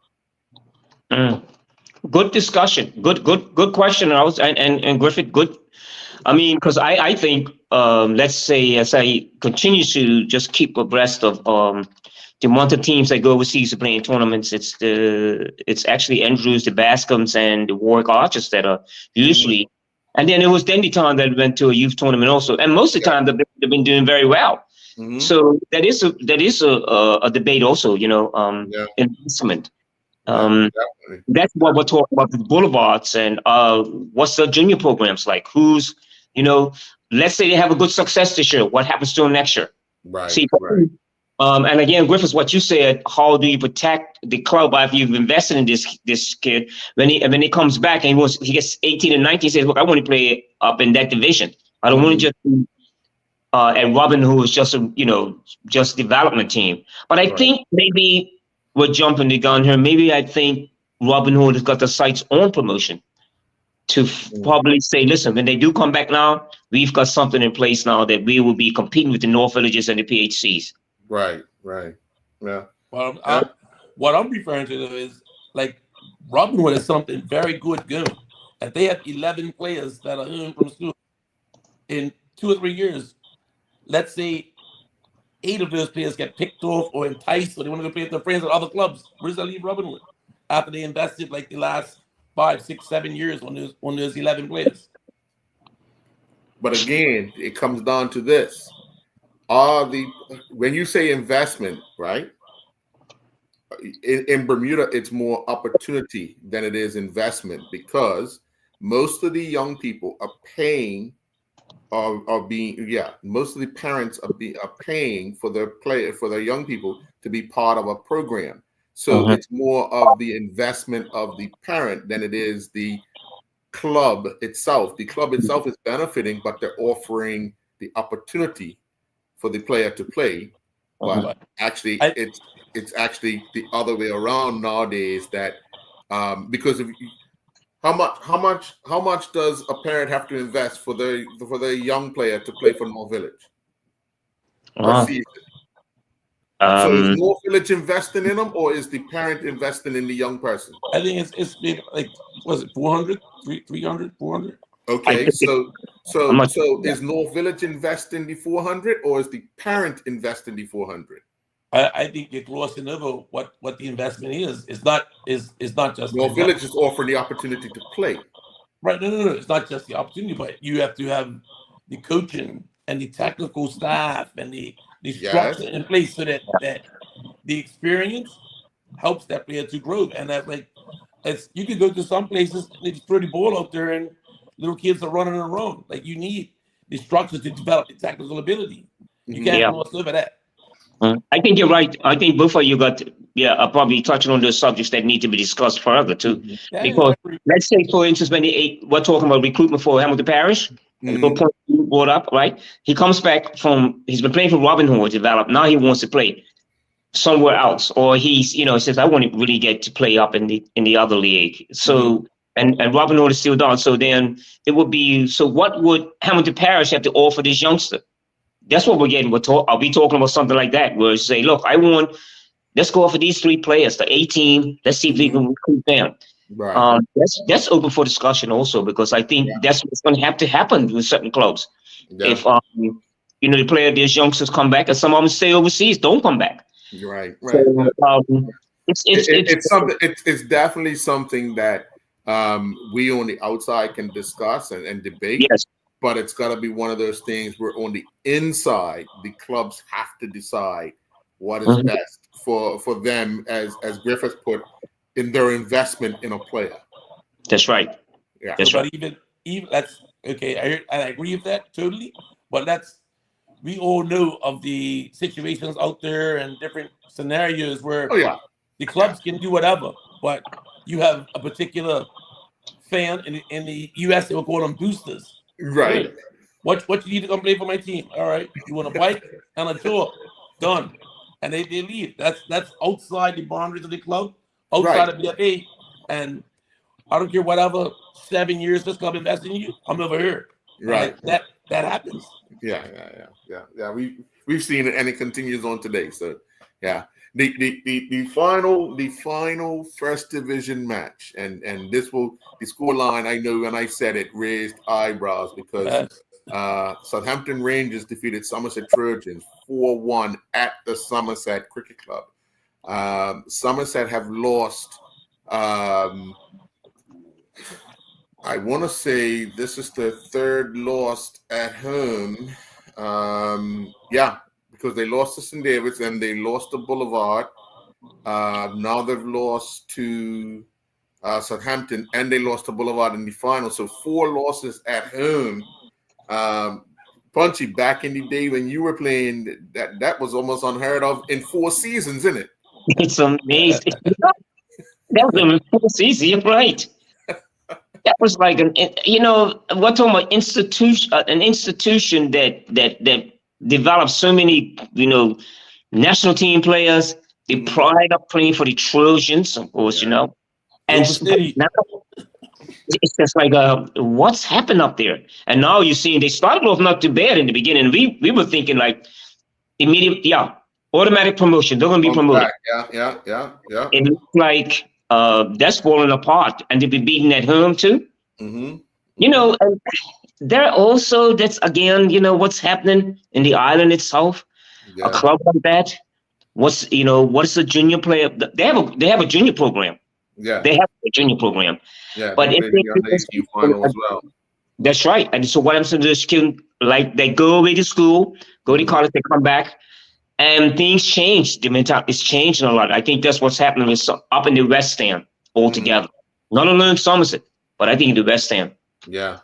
Good discussion. Good question. And Griffith, good. I mean, because I think, let's say, as I continue to just keep abreast of the amount of teams that go overseas to play in tournaments, it's actually Andrews, the Bascom's, and the Warwick Archers that are usually. And then it was Dendytown that went to a youth tournament also, and most of the time they've been doing very well. Mm-hmm. So that is a debate also, investment. That's what we're talking about, the boulevards, and what's the junior programs like? Who's, let's say they have a good success this year. What happens to them next year? Right. See, right. And again, Griffiths, what you said, how do you protect the club after you've invested in this kid? When he comes back and he gets 18 and 19, he says, look, I want to play up in that division. I don't want to just be at Robin, who is just just development team. But I think maybe we're jumping the gun here. Maybe I think Robin Hood has got the sights on promotion to probably say, listen, when they do come back now, we've got something in place now that we will be competing with the North Villages and the PHCs. Right. Yeah. Well, what I'm referring to is like Robin Hood is something very good going. If they have 11 players that are in from school in 2 or 3 years, let's say 8 of those players get picked off or enticed, or they want to go play with their friends at other clubs. Where does that leave Robin Hood after they invested like the last 5, 6, 7 years on those 11 players? But again, it comes down to this. When you say investment, right? In Bermuda, it's more opportunity than it is investment, because most of the young people are paying, most of the parents are paying for their young people to be part of a program. So it's more of the investment of the parent than it is the club itself. The club itself is benefiting, but they're offering the opportunity for the player to play. But actually, it's actually the other way around nowadays. That because of how much does a parent have to invest for their young player to play for North Village? So is North Village investing in them, or is the parent investing in the young person? I think it's maybe like, was it 400, 300, 400? Okay, so is North Village investing the 400, or is the parent investing the 400? I think you're glossing over what the investment is. It's not just North Village is offering the opportunity to play. Right? No. It's not just the opportunity, but you have to have the coaching and the technical staff and the structure in place so that the experience helps that player to grow. And that, like, you can go to some places, they just throw the ball out there and little kids are running around. Like, you need the structure to develop the technical ability. You can't gloss over that. I think you're right. I think both of you got, probably touching on those subjects that need to be discussed further too. Yeah, Because I agree. let's say, for instance, we're talking about recruitment for Hamilton Parish, and the Mhm. point you brought up, right? He comes back he's been playing for Robin Hood, developed. Now he wants to play somewhere else, or he's, says, I want to really get to play up in the other league. So, and Robin Hood is still down. So then it would be, so what would Hamilton Parish have to offer this youngster? That's what we're getting. I'll be talking about something like that, where you say, look, let's go for these 3 players, the 18. Let's see if we can recruit them. Right. That's open for discussion also, because I think that's what's going to have to happen with certain clubs. Yeah. If these youngsters come back, and some of them stay overseas, don't come back. Right. So, Right. it's something. It's definitely something that we on the outside can discuss and debate. Yes. But it's got to be one of those things where on the inside, the clubs have to decide what is best for them, as Griffiths put, in their investment in a player. That's right. Yeah. That's But even that's okay. I agree with that totally. But we all know of the situations out there and different scenarios where Oh yeah. the clubs can do whatever, but you have a particular fan in the US, they will call them boosters. Right. What you need to come play for my team? All right, you want a bike and a tour, done, and they leave. That's outside the boundaries of the club, outside of BFA, and I don't care whatever 7 years this club invests in you, I'm over here. Right. And that happens. Yeah. We've seen it, and it continues on today. So yeah. The final first division match, and the scoreline, I know when I said it raised eyebrows, because Southampton Rangers defeated Somerset Trojans 4-1 at the Somerset Cricket Club. Somerset have lost, I want to say this is their 3rd loss at home. Because they lost to St. David's and they lost to Boulevard. Now they've lost to Southampton, and they lost to Boulevard in the final. So 4 losses at home. Punchy, back in the day when you were playing, that was almost unheard of in 4 seasons, isn't it? It's amazing. That was a 4 seasons. You're right. That was like we're talking about an institution that developed so many, national team players. The pride of playing for the Trojans, of course, and now it's just like, what's happened up there? And now you're seeing they started off not too bad in the beginning. We were thinking like immediate, automatic promotion. They're going to be promoted. Yeah. It looks like that's falling apart, and they've been beaten at home too. Mm-hmm. And there also, that's again, what's happening in the island itself. Yeah. A club like that. What's a junior player? They have a junior program. Yeah. They have a junior program. Yeah. But if they final as well. That's right. And so what I'm saying is, they go away to school, go to college, they come back, and things change. The mentality is changing a lot. I think that's what's happening up in the West End altogether. Not only in Somerset, but I think in the West End. Yeah.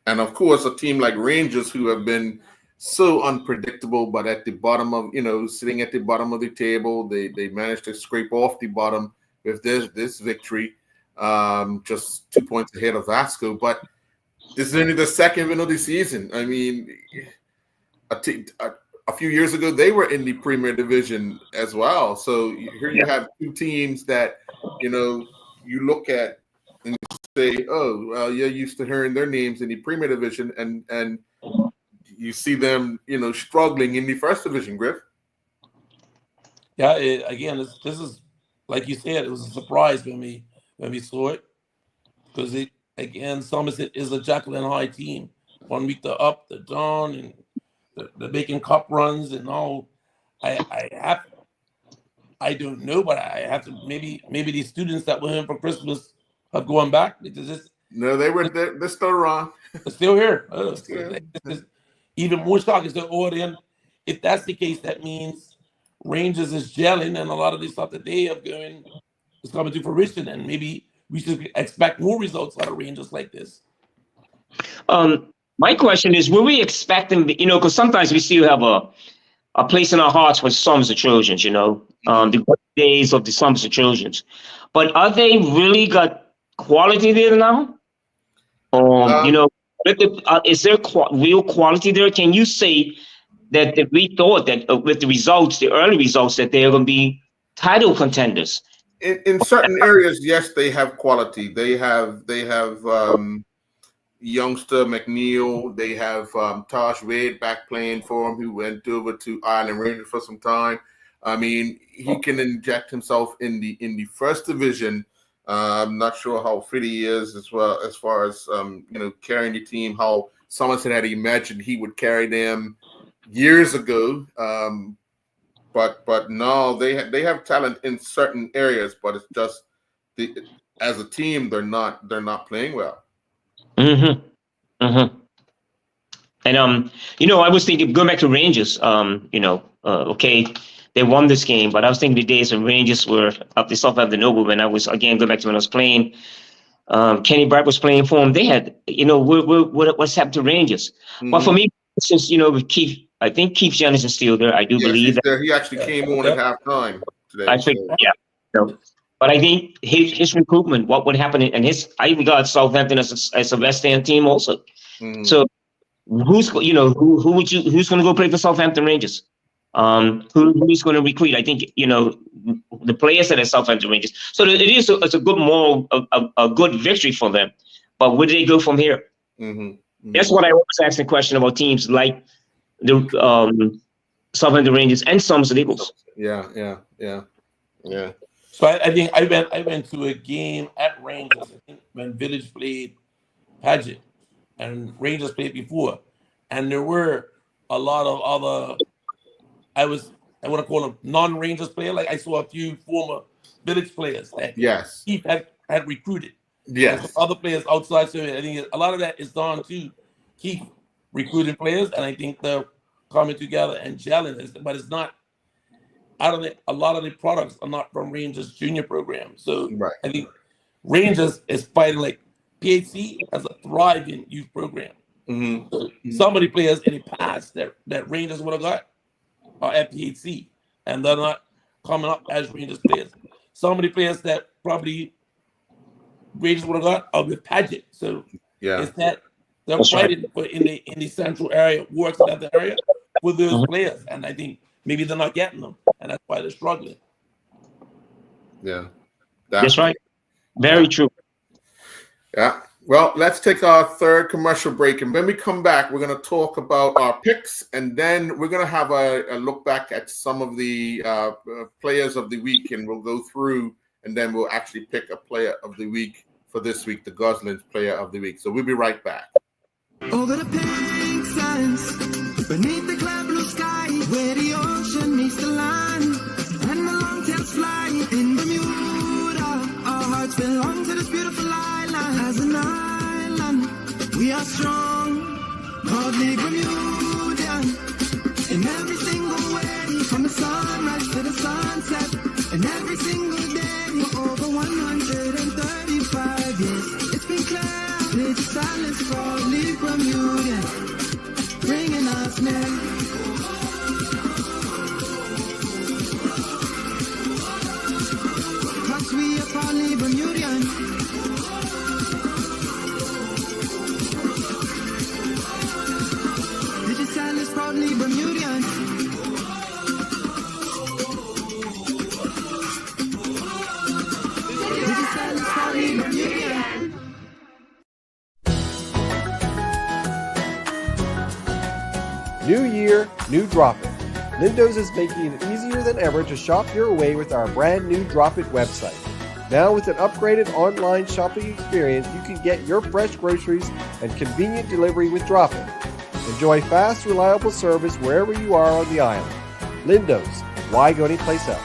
And of course, a team like Rangers, who have been so unpredictable, but at the bottom of, sitting at the bottom of the table, they managed to scrape off the bottom with this victory, just 2 points ahead of Vasco. But this is only the 2nd win of the season. I mean, a few years ago, they were in the Premier Division as well. So here you have 2 teams that, you look at and say, oh, well, you're used to hearing their names in the Premier Division, and you see them, struggling in the First Division, Griff. Yeah, again, this is like you said, it was a surprise when we saw it, because Somerset is a Jekyll and Hyde team. 1 week they're up, they're down, and they're making cup runs and all. I don't know, but I have to maybe these students that were here for Christmas have gone back, because No, they're still around. they're still here. Still. This is even more shocking. So, then, if that's the case, that means Rangers is gelling, and a lot of the stuff that they have going is coming to fruition, and maybe we should expect more results out of Rangers like this. My question is, will we expect them, because sometimes we still have a place in our hearts for Somerset Trojans, the good days of the Somerset Trojans. But are they really got quality there now? Is there real quality there? Can you say that we thought that with the early results, that they're going to be title contenders? In certain areas, yes, they have quality. They have youngster McNeil. They have Taj Wade back playing for him, who went over to Ireland Rangers for some time. I mean, he can inject himself in the first division. I'm not sure how fit he is as far as carrying the team. How Somerset had imagined he would carry them years ago. But no, they have talent in certain areas, but it's just as a team they're not playing well. Mm-hmm. Mm-hmm. And I was thinking, going back to Rangers, okay, they won this game, but I was thinking the days when Rangers were up the Southampton Noble, when I was, again, going back to when I was playing, Kenny Bright was playing for them. They had, what's happened to Rangers? Mm-hmm. But for me, since, with Keith, I think Keith Jennings is still there. I do believe that. He actually came on at halftime today. I think, but I think his recruitment, what would happen, and I regard Southampton as a West End team also. Mm-hmm. So who's going to go play for Southampton Rangers? Who's going to recruit? I think the players that are Southampton Rangers. So it's a good moral, a good victory for them. But where do they go from here? Mm-hmm. Mm-hmm. That's what I always ask the question about teams like the Southampton Rangers and Somerset Eagles. Yeah. So I think I went to a game at Rangers, I think, when Village played Paget and Rangers played before, and there were a lot of other. I want to call them non-Rangers players. Like I saw a few former Village players that Keith had recruited. Yes. Other players outside. So I think a lot of that is down to Keith recruiting players, and I think they're coming together and gelling. But it's not. I don't think a lot of the products are not from Rangers junior program. So I think Rangers is fighting like PHC as a thriving youth program. Mm-hmm. So some of the players in the past that Rangers would have got are at PHC, and they're not coming up as Rangers players. Some of the players that probably Rangers would have got are with Paget. So it's that they're fighting in the central area, works in that area with those players, and I think maybe they're not getting them, and that's why they're struggling. Yeah, that's right. Very true. Yeah. Well, let's take our third commercial break, and when we come back, we're going to talk about our picks, and then we're going to have a look back at some of the players of the week, and we'll go through, and then we'll actually pick a player of the week for this week, the Goslings Player of the Week. So we'll be right back. Over the pink sands, beneath the clear blue sky, where the ocean meets the land, and the long-tails fly in Bermuda. Our hearts belong to this beautiful island. As an island, we are strong, proudly Bermudian. In every single way, from the sunrise to the sunset, and every single day, for over 135 years, it's been clear. It's silence for Lee Bermudian, bringing us near. Cause we are proudly Bermudian. Digital is proudly Bermudian. Digital is proudly Bermudian. New year, new Drop It. Lindo's is making it easier than ever to shop your way with our brand new Drop It website. Now with an upgraded online shopping experience, you can get your fresh groceries and convenient delivery with Drop It. Enjoy fast, reliable service wherever you are on the island. Lindo's, why go anyplace else?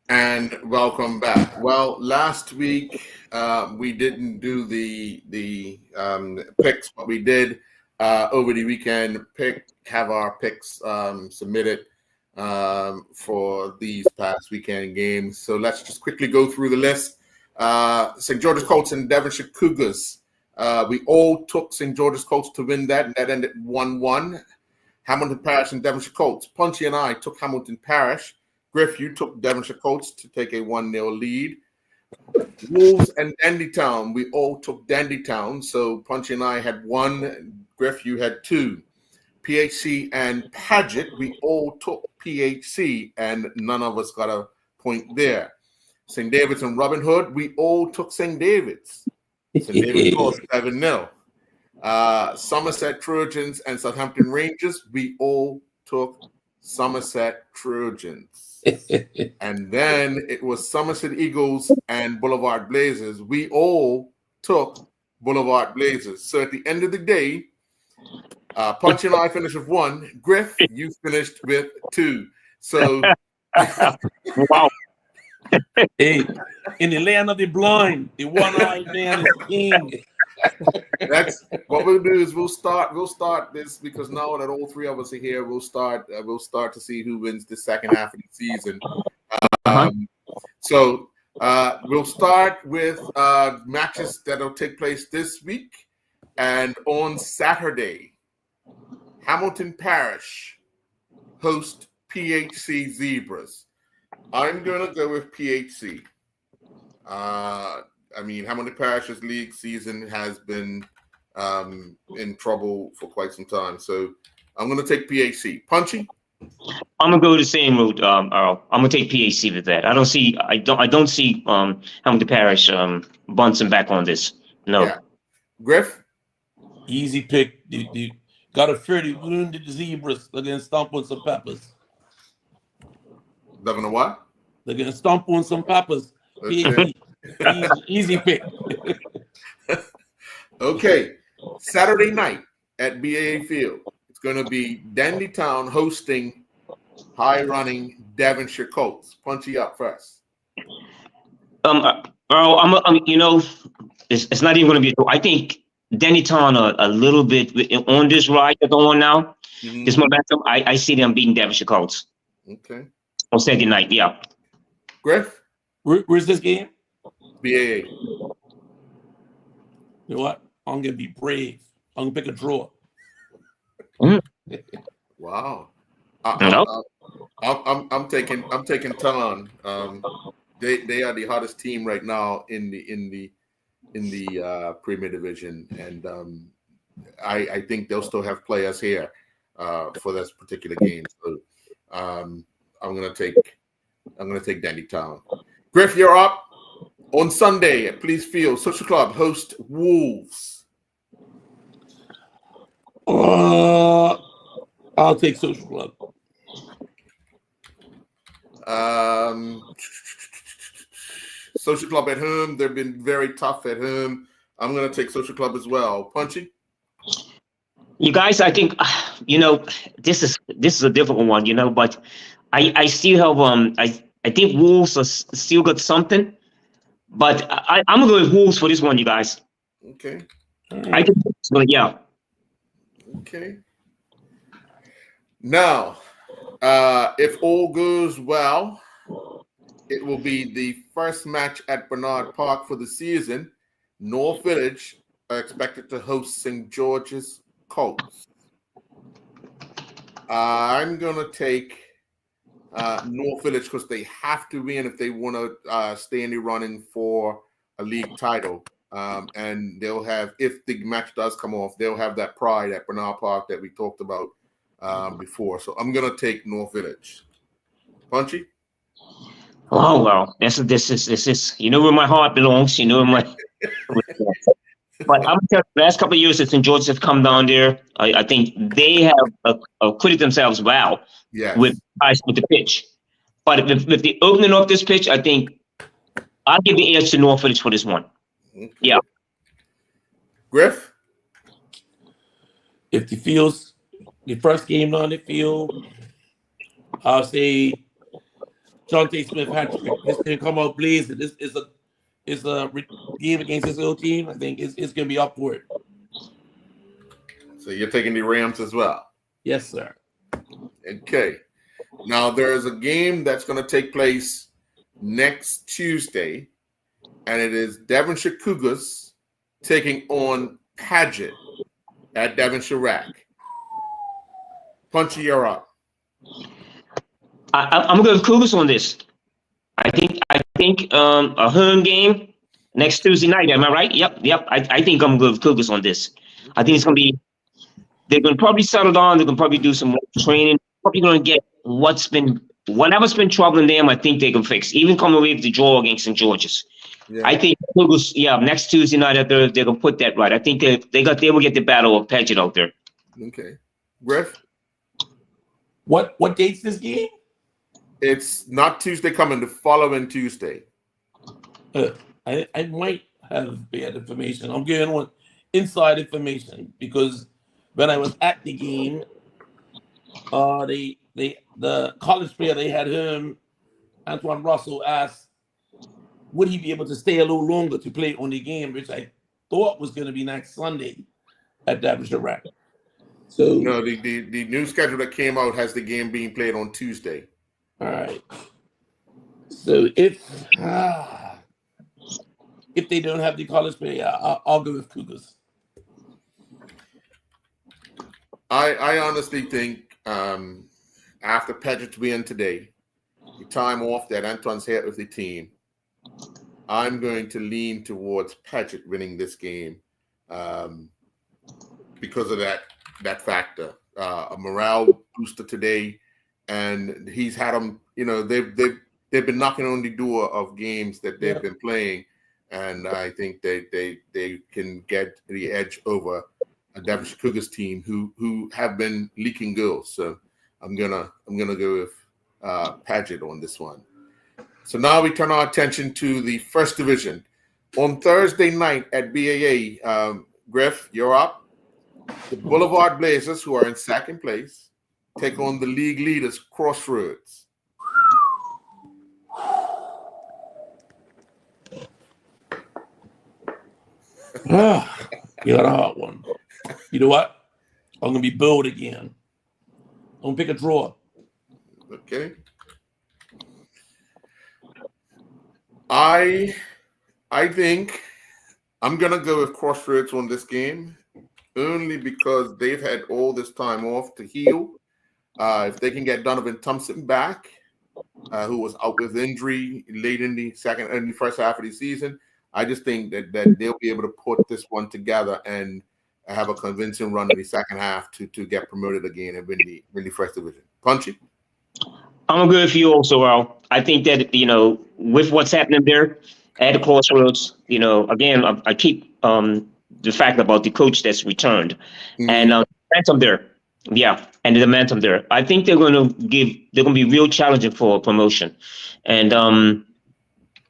And welcome back. Well, last week we didn't do the picks, but we did over the weekend have our picks submitted for these past weekend games. So let's just quickly go through the list. St. George's Colts and Devonshire Cougars. We all took St. George's Colts to win that, and that ended 1-1. Hamilton Parish and Devonshire Colts. Punchy and I took Hamilton Parish. Griff, you took Devonshire Colts to take a 1-0 lead. Wolves and Dandytown, we all took Dandytown. So Punchy and I had 1. Griff, you had 2. PHC and Paget, we all took PHC, and none of us got a point there. St. David's and Robin Hood, we all took St. David's. St. David's lost 7-0. Somerset Trojans and Southampton Rangers, we all took Somerset Trojans. And then it was Somerset Eagles and Boulevard Blazers. We all took Boulevard Blazers. So at the end of the day, Punch and I finished with 1. Griff, you finished with 2. So Wow. Hey, in the land of the blind, the one-eyed man is king. that's what we'll do is we'll start this, because now that all 3 of us are here, we'll start to see who wins the second half of the season. So we'll start with matches that'll take place this week, and on Saturday, Hamilton Parish host PHC Zebras. I'm gonna go with PHC. Hamilton Parish's league season has been in trouble for quite some time, so I'm going to take PHC. Punchy? I'm gonna go the same route, Earl. I'm gonna take PHC with that. I don't see Hamilton Parish bouncing back on this. No. Yeah. Griff? Easy pick. You got to fear the wounded zebras. They're going to stomp on some peppers. Governor what? They're going to stomp on some peppers. Okay. Easy pick. Okay. Saturday night at BAA Field. It's going to be Dandytown hosting high-running Devonshire Colts. Punchy up first. Earl, it's not even going to be. I think Dandytown a little bit on this ride they're on now. Mm-hmm. This momentum, I see them beating Devonshire Colts. Okay. On Saturday night, yeah. Griff? Where's this game? BAA. You know what? I'm going to be brave. I'm going to pick a draw. Wow. No. I'm taking Town. They are the hottest team right now in the Premier Division, and I think they'll still have players here for this particular game. So I'm gonna take Dandytown. Griff, you're up. On Sunday at Police Field, Social Club host Wolves. I'll take Social Club. Social Club at home. They've been very tough at home. I'm going to take Social Club as well. Punchy? You guys, I think this is a difficult one, but I still have I think Wolves are still got something, but I'm gonna go with Wolves for this one, you guys. Okay. I think, yeah. Okay. Now, if all goes well, it will be the first match at Bernard Park for the season. North Village are expected to host St. George's Colts. I'm going to take North Village because they have to win if they want to stay in the running for a league title. And they'll have, if the match does come off, they'll have that pride at Bernard Park that we talked about before. So I'm going to take North Village. Punchy? Oh well, this is you know where my heart belongs. You know where my. But I'm gonna tell you, the last couple of years that St. George's have come down there, I think they have acquitted themselves well Yes. with the pitch. But if the opening of this pitch, I think I'll give the edge to North Village for this one. Okay. Yeah. Griff? If the field's the first game on the field, I'll say Jonte Smith had this can come out blazing. This is a game against his old team. I think it's gonna be up for it. So you're taking the Rams as well. Yes, sir. Okay. Now there's a game that's going to take place next Tuesday, and it is Devonshire Cougars taking on Paget at Devonshire Rack. Punchy, you're up. I'm gonna go Cougars on this. I think a home game next Tuesday night. Am I right? Yep. I think I'm going with Cougars on this. I think it's gonna be. They're gonna probably settle down. They're gonna probably do some more training. Probably gonna get whatever's been troubling them. I think they can fix. Even coming away with the draw against St. George's. Yeah. I think Cougars. Yeah, next Tuesday night they're gonna put that right. I think they will get the battle of Paget out there. Okay. Griff? What date's this game? It's not Tuesday coming, the following Tuesday. I might have bad information. I'm giving one inside information because when I was at the game, the college player they had him, Antoine Russell, asked would he be able to stay a little longer to play on the game, which I thought was going to be next Sunday at Devonshire Rack. So No, the new schedule that came out has the game being played on Tuesday. all right. So if they don't have the college player, I'll go with Cougars. I honestly think after Paget's win today, the time off that Antoine's had with the team, I'm going to lean towards Paget winning this game because of that factor. A morale booster today, and he's had them. You know, they've been knocking on the door of games that they've been playing, and I think they can get the edge over a Devonshire Cougars team who have been leaking goals. So I'm gonna go with Paget on this one. So now we turn our attention to the first division. On Thursday night at BAA, Griff, you're up. The Boulevard Blazers, who are in second place, take on the league leaders, Crossroads. You got a hard one. You know what? I'm gonna be bold again. I'm gonna pick a draw. Okay. I think I'm gonna go with Crossroads on this game, only because they've had all this time off to heal. If they can get Donovan Thompson back, who was out with injury late in the first half of the season, I just think that they'll be able to put this one together and have a convincing run in the second half to get promoted again and win the first division. Punchy? I'm gonna go with you also, Al. I think that, you know, with what's happening there at the Crossroads, you know, again, I keep the fact about the coach that's returned and momentum there. Yeah, and the momentum there. I think they're gonna be real challenging for promotion. And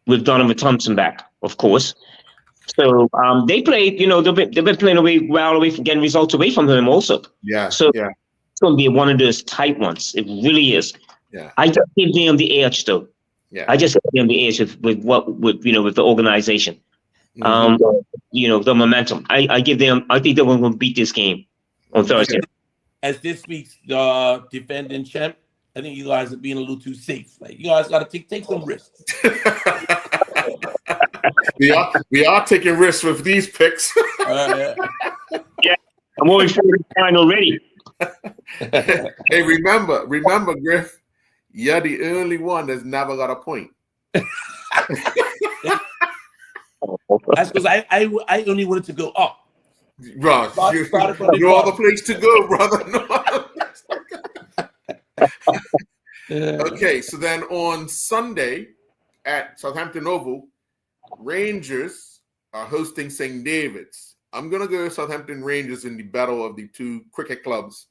with Donovan Thompson back, of course. So they played, you know, they've been playing away from getting results away from him also. Yeah. So yeah. it's gonna be one of those tight ones. It really is. Yeah. I just give them the edge though. Yeah. I just give them the edge with the organization. You know, the momentum. I think they're going to beat this game on Thursday. As this week's defending champ, I think you guys are being a little too safe. Like you guys got to take some risks. we are taking risks with these picks. Yeah, I'm always for the final already. Hey, remember, Griff, you're the only one that's never got a point. That's because I only wanted to go up. Bro, no other place to go, brother. No other place to go. Okay, so then on Sunday, at Southampton Oval, Rangers are hosting St. David's. I'm going to go Southampton Rangers in the battle of the two cricket clubs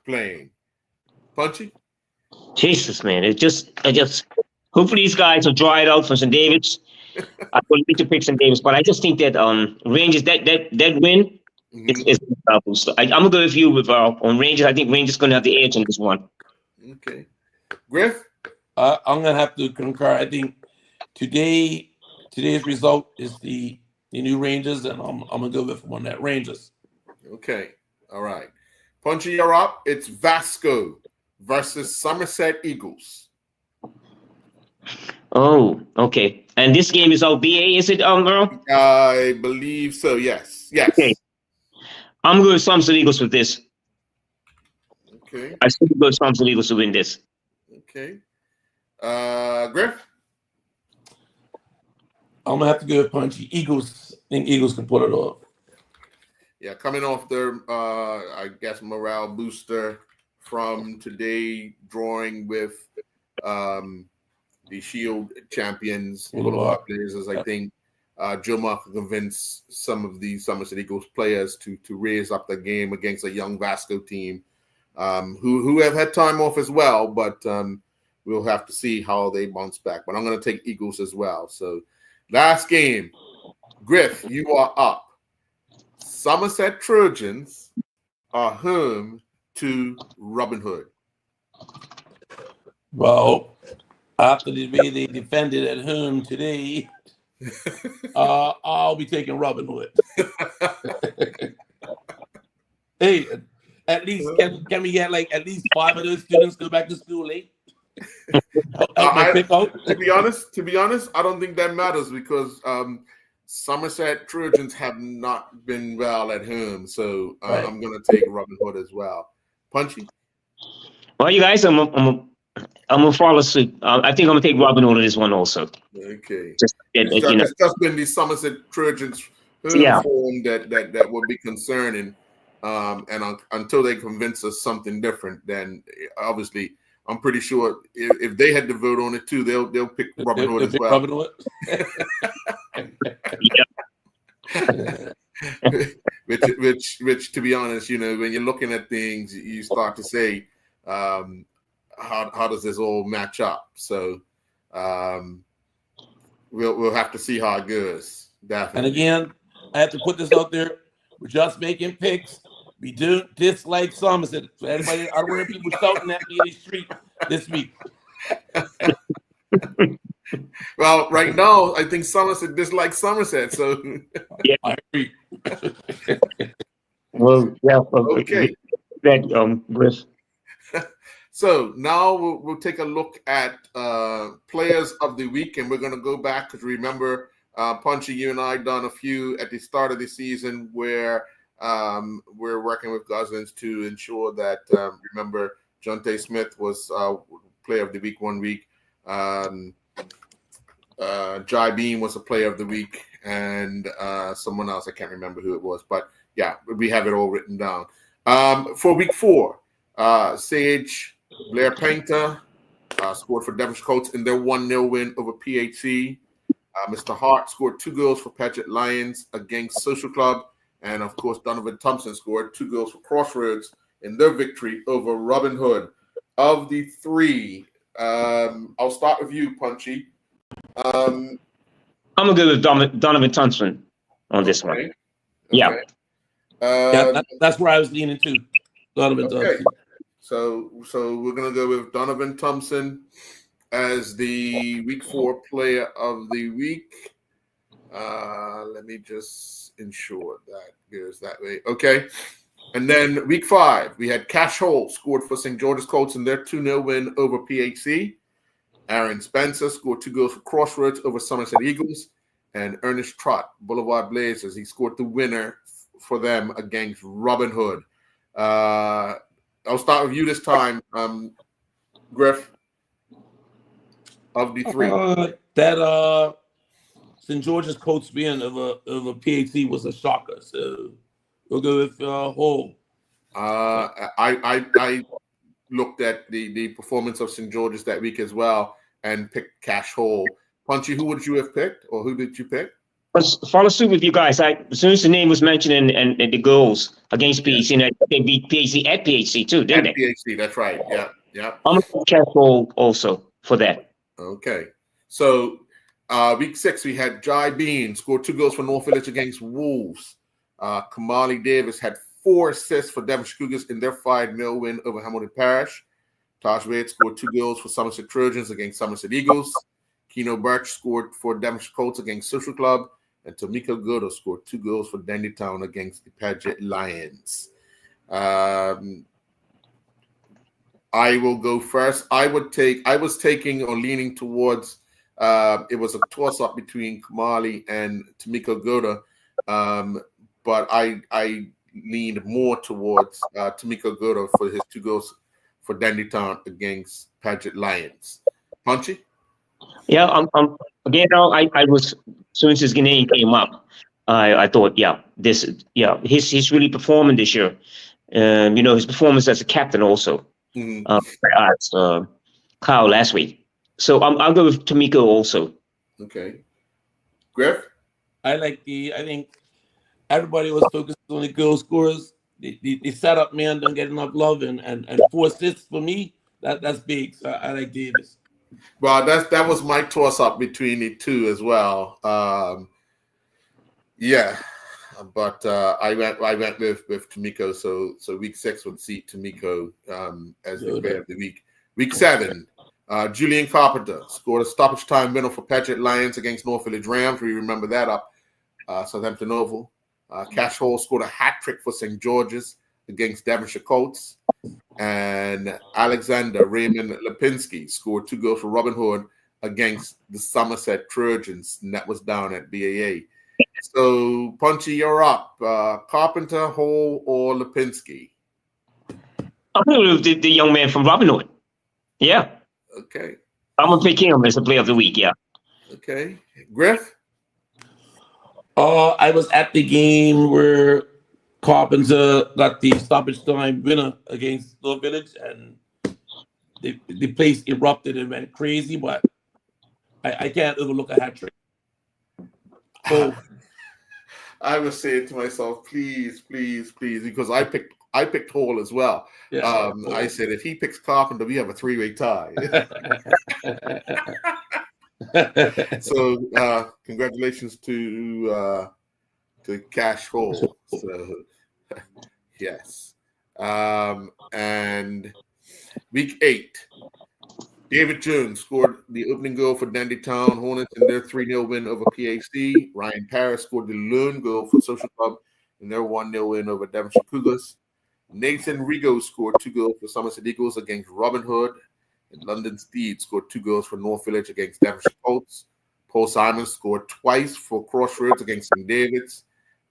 playing. Punchy? Jesus, man. I just hopefully these guys will dry it out for St. David's. I would need to pick St. David's, but I just think that Rangers that win is powerful. So I'm gonna go with you with on Rangers. I think Rangers gonna have the edge in this one. Okay. Griff? I'm gonna have to concur. I think today's result is the new Rangers, and I'm gonna go with one that Rangers. Okay. All right. Punchy, you're up. It's Vasco versus Somerset Eagles. Oh, okay. And this game is out BA, is it, Earl? I believe so, yes. Yes. Okay. I'm going to Somerset Eagles with this. Okay. I still go Somerset Eagles to win this. Okay. Griff? I'm gonna have to go with Punchy. Eagles. I think Eagles can pull it off. Yeah, coming off their, I guess, morale booster from today, drawing with the Shield champions, Boulevard Blazers. I think Joe Mark convinced some of the Somerset Eagles players to raise up the game against a young Vasco team who have had time off as well, but we'll have to see how they bounce back. But I'm going to take Eagles as well. So last game, Griff, you are up. Somerset Trojans are home to Robin Hood. Well, after the way they defended at home today, I'll be taking Robin Hood. Hey, at least can we get like at least 5 of those students go back to school late? To be honest, I don't think that matters because Somerset Trojans have not been well at home, so Right. I'm going to take Robin Hood as well. Punchy? Well, you guys, I'm gonna follow suit. I think I'm gonna take Robin Hood in this one also. Okay. It's It's just been the Somerset Trojans Yeah. form that would be concerning, and until they convince us something different, then obviously I'm pretty sure if they had to vote on it too, they'll pick Robin Hood as well. Robin Hood. which to be honest, when you're looking at things, you start to say, how does this all match up? So we'll have to see how it goes. Definitely. And again, I have to put this out there. We're just making picks. We do dislike Somerset. So everybody, I don't want people shouting at me in the street this week. Well, right now, I think Somerset dislikes Somerset. So I agree. Well, yeah. okay. Griff. So now we'll take a look at players of the week, and we're going to go back because remember, Punchy, you and I done a few at the start of the season where we're working with Goslings to ensure that remember Jonte Smith was player of the week 1 week. Jai Beam was a player of the week, and someone else, I can't remember who it was, but yeah, we have it all written down. For week 4, Sage Blair Painter scored for Devonshire Colts in their 1-0 win over PHC. Mr. Hart scored 2 goals for Paget Lions against Social Club. And, of course, Donovan Thompson scored 2 goals for Crossroads in their victory over Robin Hood. Of the 3, I'll start with you, Punchy. I'm gonna go with Donovan Thompson on this one. Okay. Yeah. That's where I was leaning to. Donovan Okay. Thompson. So we're gonna go with Donovan Thompson as the week 4 player of the week. Let me just ensure that goes that way. Okay. And then week 5, we had Cash Hole scored for St. George's Colts in their 2-0 win over PHC. Aaron Spencer scored 2 goals for Crossroads over Somerset Eagles. And Ernest Trott, Boulevard Blazers, he scored the winner for them against Robin Hood. I'll start with you this time, Griff. Of the 3, That St. George's Colts being of a PhD was a shocker. So we'll go with Hall. I looked at the performance of St. George's that week as well, and picked Cash Hall. Punchy, who would you have picked, or who did you pick? Let's follow suit with you guys. As soon as the name was mentioned and the goals against PHC, and they beat PHC at PHC too, didn't At they? PHC, that's right. Yeah, yeah. I'm going to catch all also for that. Okay. So week 6, we had Jai Bean scored 2 goals for North Village against Wolves. Kamali Davis had 4 assists for Devonshire Cougars in their 5-0 win over Hamilton Parish. Taj Wade scored 2 goals for Somerset Trojans against Somerset Eagles. Keno Birch scored for Devonshire Colts against Social Club. And Tomiko Godo scored 2 goals for Dandy Town against the Paget Lions. I will go first. I was taking or leaning towards, it was a toss-up between Kamali and Tomiko Godo, but I leaned more towards Tomiko Godo for his 2 goals for Dandy Town against Paget Lions. Punchy? Yeah, I'm again. I was, as soon as his name came up, I thought, he's really performing this year. His performance as a captain also. Kyle last week. So I'll go with Tomiko also. Okay. Griff? I think everybody was focused on the goal scorers. The setup man don't get enough love, and 4 assists for me, that's big. So I like Davis. Well, that was my toss-up between the two as well. But I went with Tomiko. So week 6 would see Tomiko as the player of the week. Week 7, Julian Carpenter scored a stoppage time winner for Paget Lions against North Village Rams. We remember that up Southampton Oval. Cash Hall scored a hat trick for St. George's against Devonshire Colts. And Alexander Raymond Lipinski scored 2 goals for Robin Hood against the Somerset Trojans, and that was down at BAA. So, Punchy, you're up. Carpenter, Hall, or Lipinski? I'm going to go with the young man from Robin Hood. Yeah. Okay. I'm going to pick him as the player of the week, yeah. Okay. Griff? I was at the game where Carpenter got the stoppage time winner against North Village, and the place erupted and went crazy, but I can't overlook a hat trick. Oh. I was saying to myself, please, because I picked Hall as well. Yeah, I said, if he picks Carpenter, we have a 3-way tie. So congratulations to Cash Hall. So yes. And week 8, David Jones scored the opening goal for Dandy Town Hornets in their 3-0 win over PHC. Ryan Paris scored the lone goal for Social Club in their 1-0 win over Devonshire Cougars. Nathan Rigo scored 2 goals for Somerset Eagles against Robin Hood. And London Steed scored 2 goals for North Village against Devonshire Colts. Paul Simon scored twice for Crossroads against St. David's.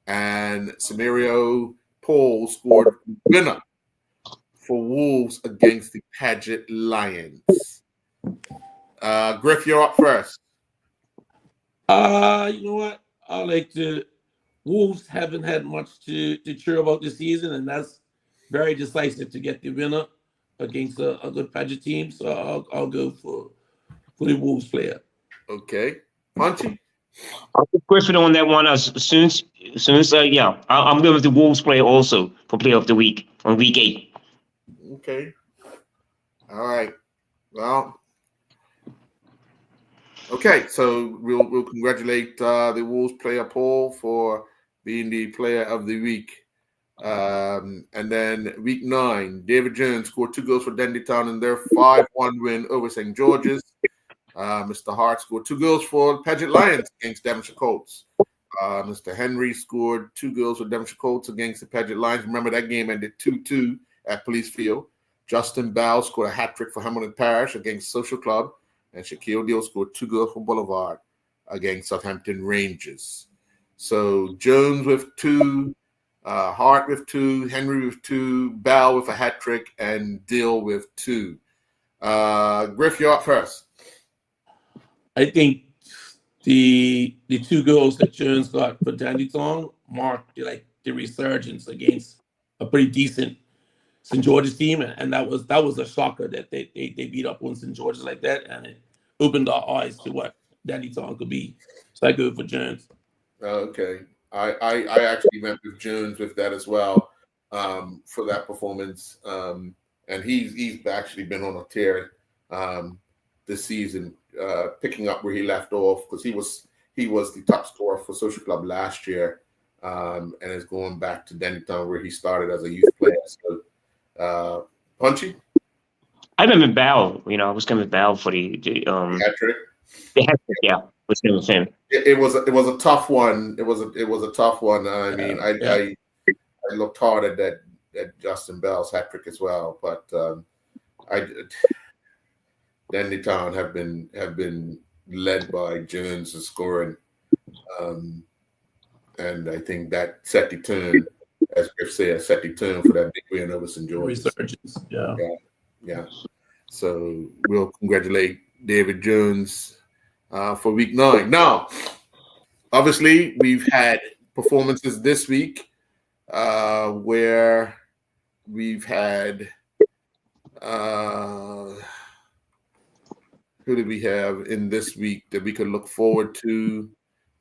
And Samario Paul scored winner for Wolves against the Paget Lions. Griff, you're up first. You know what? I like the Wolves haven't had much to cheer about this season, and that's very decisive to get the winner against a good Paget team. So I'll go for the Wolves player. Okay. Punchy? I'll put Griffin on that one as soon as I'm going with the Wolves player also for player of the week on week 8. Okay. All right. Well, okay. So we'll congratulate the Wolves player Paul for being the player of the week. And then week 9, David Jones scored 2 goals for Dandy Town in their 5-1 win over St. George's. Mr. Hart scored 2 goals for Paget Lions against Devonshire Colts. Mr. Henry scored 2 goals for Devonshire Colts against the Paget Lions. Remember that game ended 2-2 at Police Field. Justin Bell scored a hat trick for Hamilton Parish against Social Club, and Shaquille Deal scored 2 goals for Boulevard against Southampton Rangers. So Jones with 2, Hart with 2, Henry with 2, Bell with a hat trick, and Deal with 2. Griff, you're up first. I think the 2 goals that Jones got for Dandy Town marked the resurgence against a pretty decent St. George's team, and that was a shocker that they beat up on St. George's like that, and it opened our eyes to what Danny Town could be. So I go for Jones. Okay. I actually went with Jones with that as well, for that performance. And he's actually been on a tear this season, picking up where he left off, because he was the top scorer for Social Club last year, and is going back to Dennytown where he started as a youth player. So, Punchy? I remember Bell. I was going with Bell for the Hat-trick? yeah. Was going with him. It was a tough one. It was a tough one. I mean, I looked hard at Justin Bell's hat trick as well, but Dennytown have been led by Jones in scoring, and I think that set the tone, as Griff said, set the tone for that big win over St. George's. Resurgence, Yeah. So we'll congratulate David Jones for week 9. Now, obviously, we've had performances this week where we've had who did we have in this week that we could look forward to?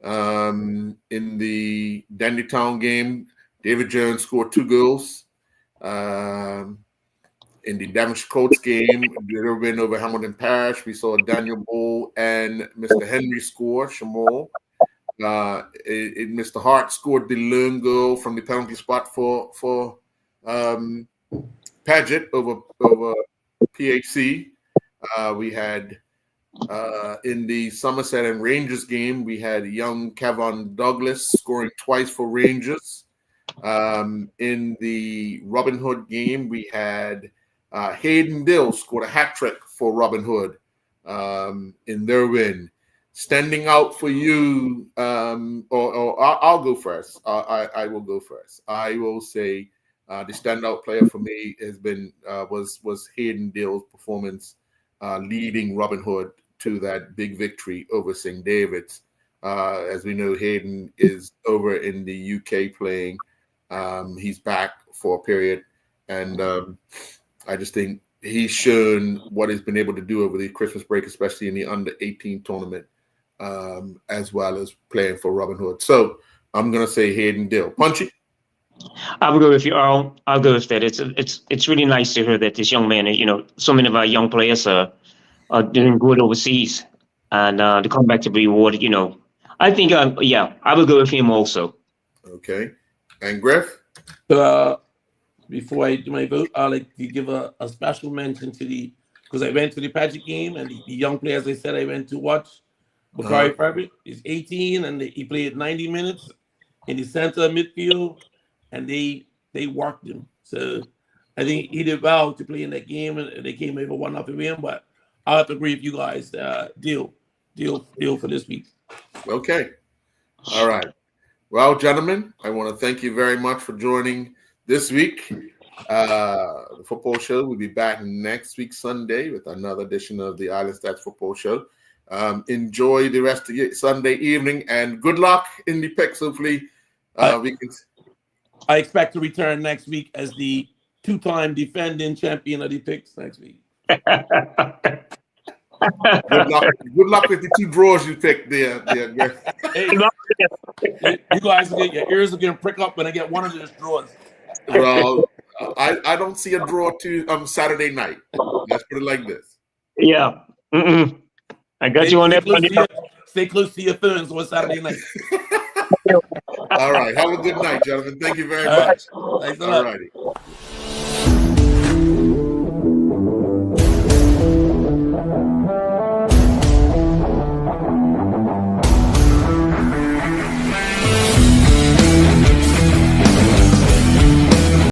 In the Dandytown game, David Jones scored 2 goals. In the Devonshire Colts game, the win over Hamilton Parish, we saw Daniel Bull and Mr. Henry score, Shamal. Mr. Hart scored the lone goal from the penalty spot for Paget over PHC. We had in the Somerset and Rangers game, we had young Kevin Douglas scoring twice for Rangers. In the Robin Hood game, we had Hayden Dill scored a hat trick for Robin Hood in their win. Standing out for you, or I'll go first. I will go first. I will say the standout player for me has been was Hayden Dill's performance, leading Robin Hood to that big victory over St. David's. As we know, Hayden is over in the UK playing. He's back for a period, and I just think he's shown what he's been able to do over the Christmas break, especially in the under-18 tournament, as well as playing for Robin Hood. So I'm going to say Hayden Dill. Punchy? I will go with you, Earl. I'll go with that. It's really nice to hear that this young man, so many of our young players are doing good overseas, and to come back to be rewarded, I think, I will go with him also. Okay. And Griff? Before I do my vote, I'd like to give a special mention to because I went to the Paget game, and the young players I said I went to watch. Bakari Fabric is 18, and he played 90 minutes in the center midfield, and they worked him. So I think he did well to play in that game, and they came over 1-0 win. But I have to agree with you guys. Deal for this week. Okay. All right. Well, gentlemen, I want to thank you very much for joining this week. The football show will be back next week, Sunday, with another edition of the Island Stats Football Show. Enjoy the rest of your Sunday evening, and good luck in the picks. Hopefully, we can. I expect to return next week as the 2-time defending champion of the picks next week. Good luck with the 2 draws you picked there. Hey, you guys, your ears are going to prick up when I get one of those draws. Well, I don't see a draw to Saturday night. Let's put it like this. Yeah. I got you on that. Stay close to your phones on Saturday night. All right. Have a good night, gentlemen. Thank you very much. Thanks a lot. All righty.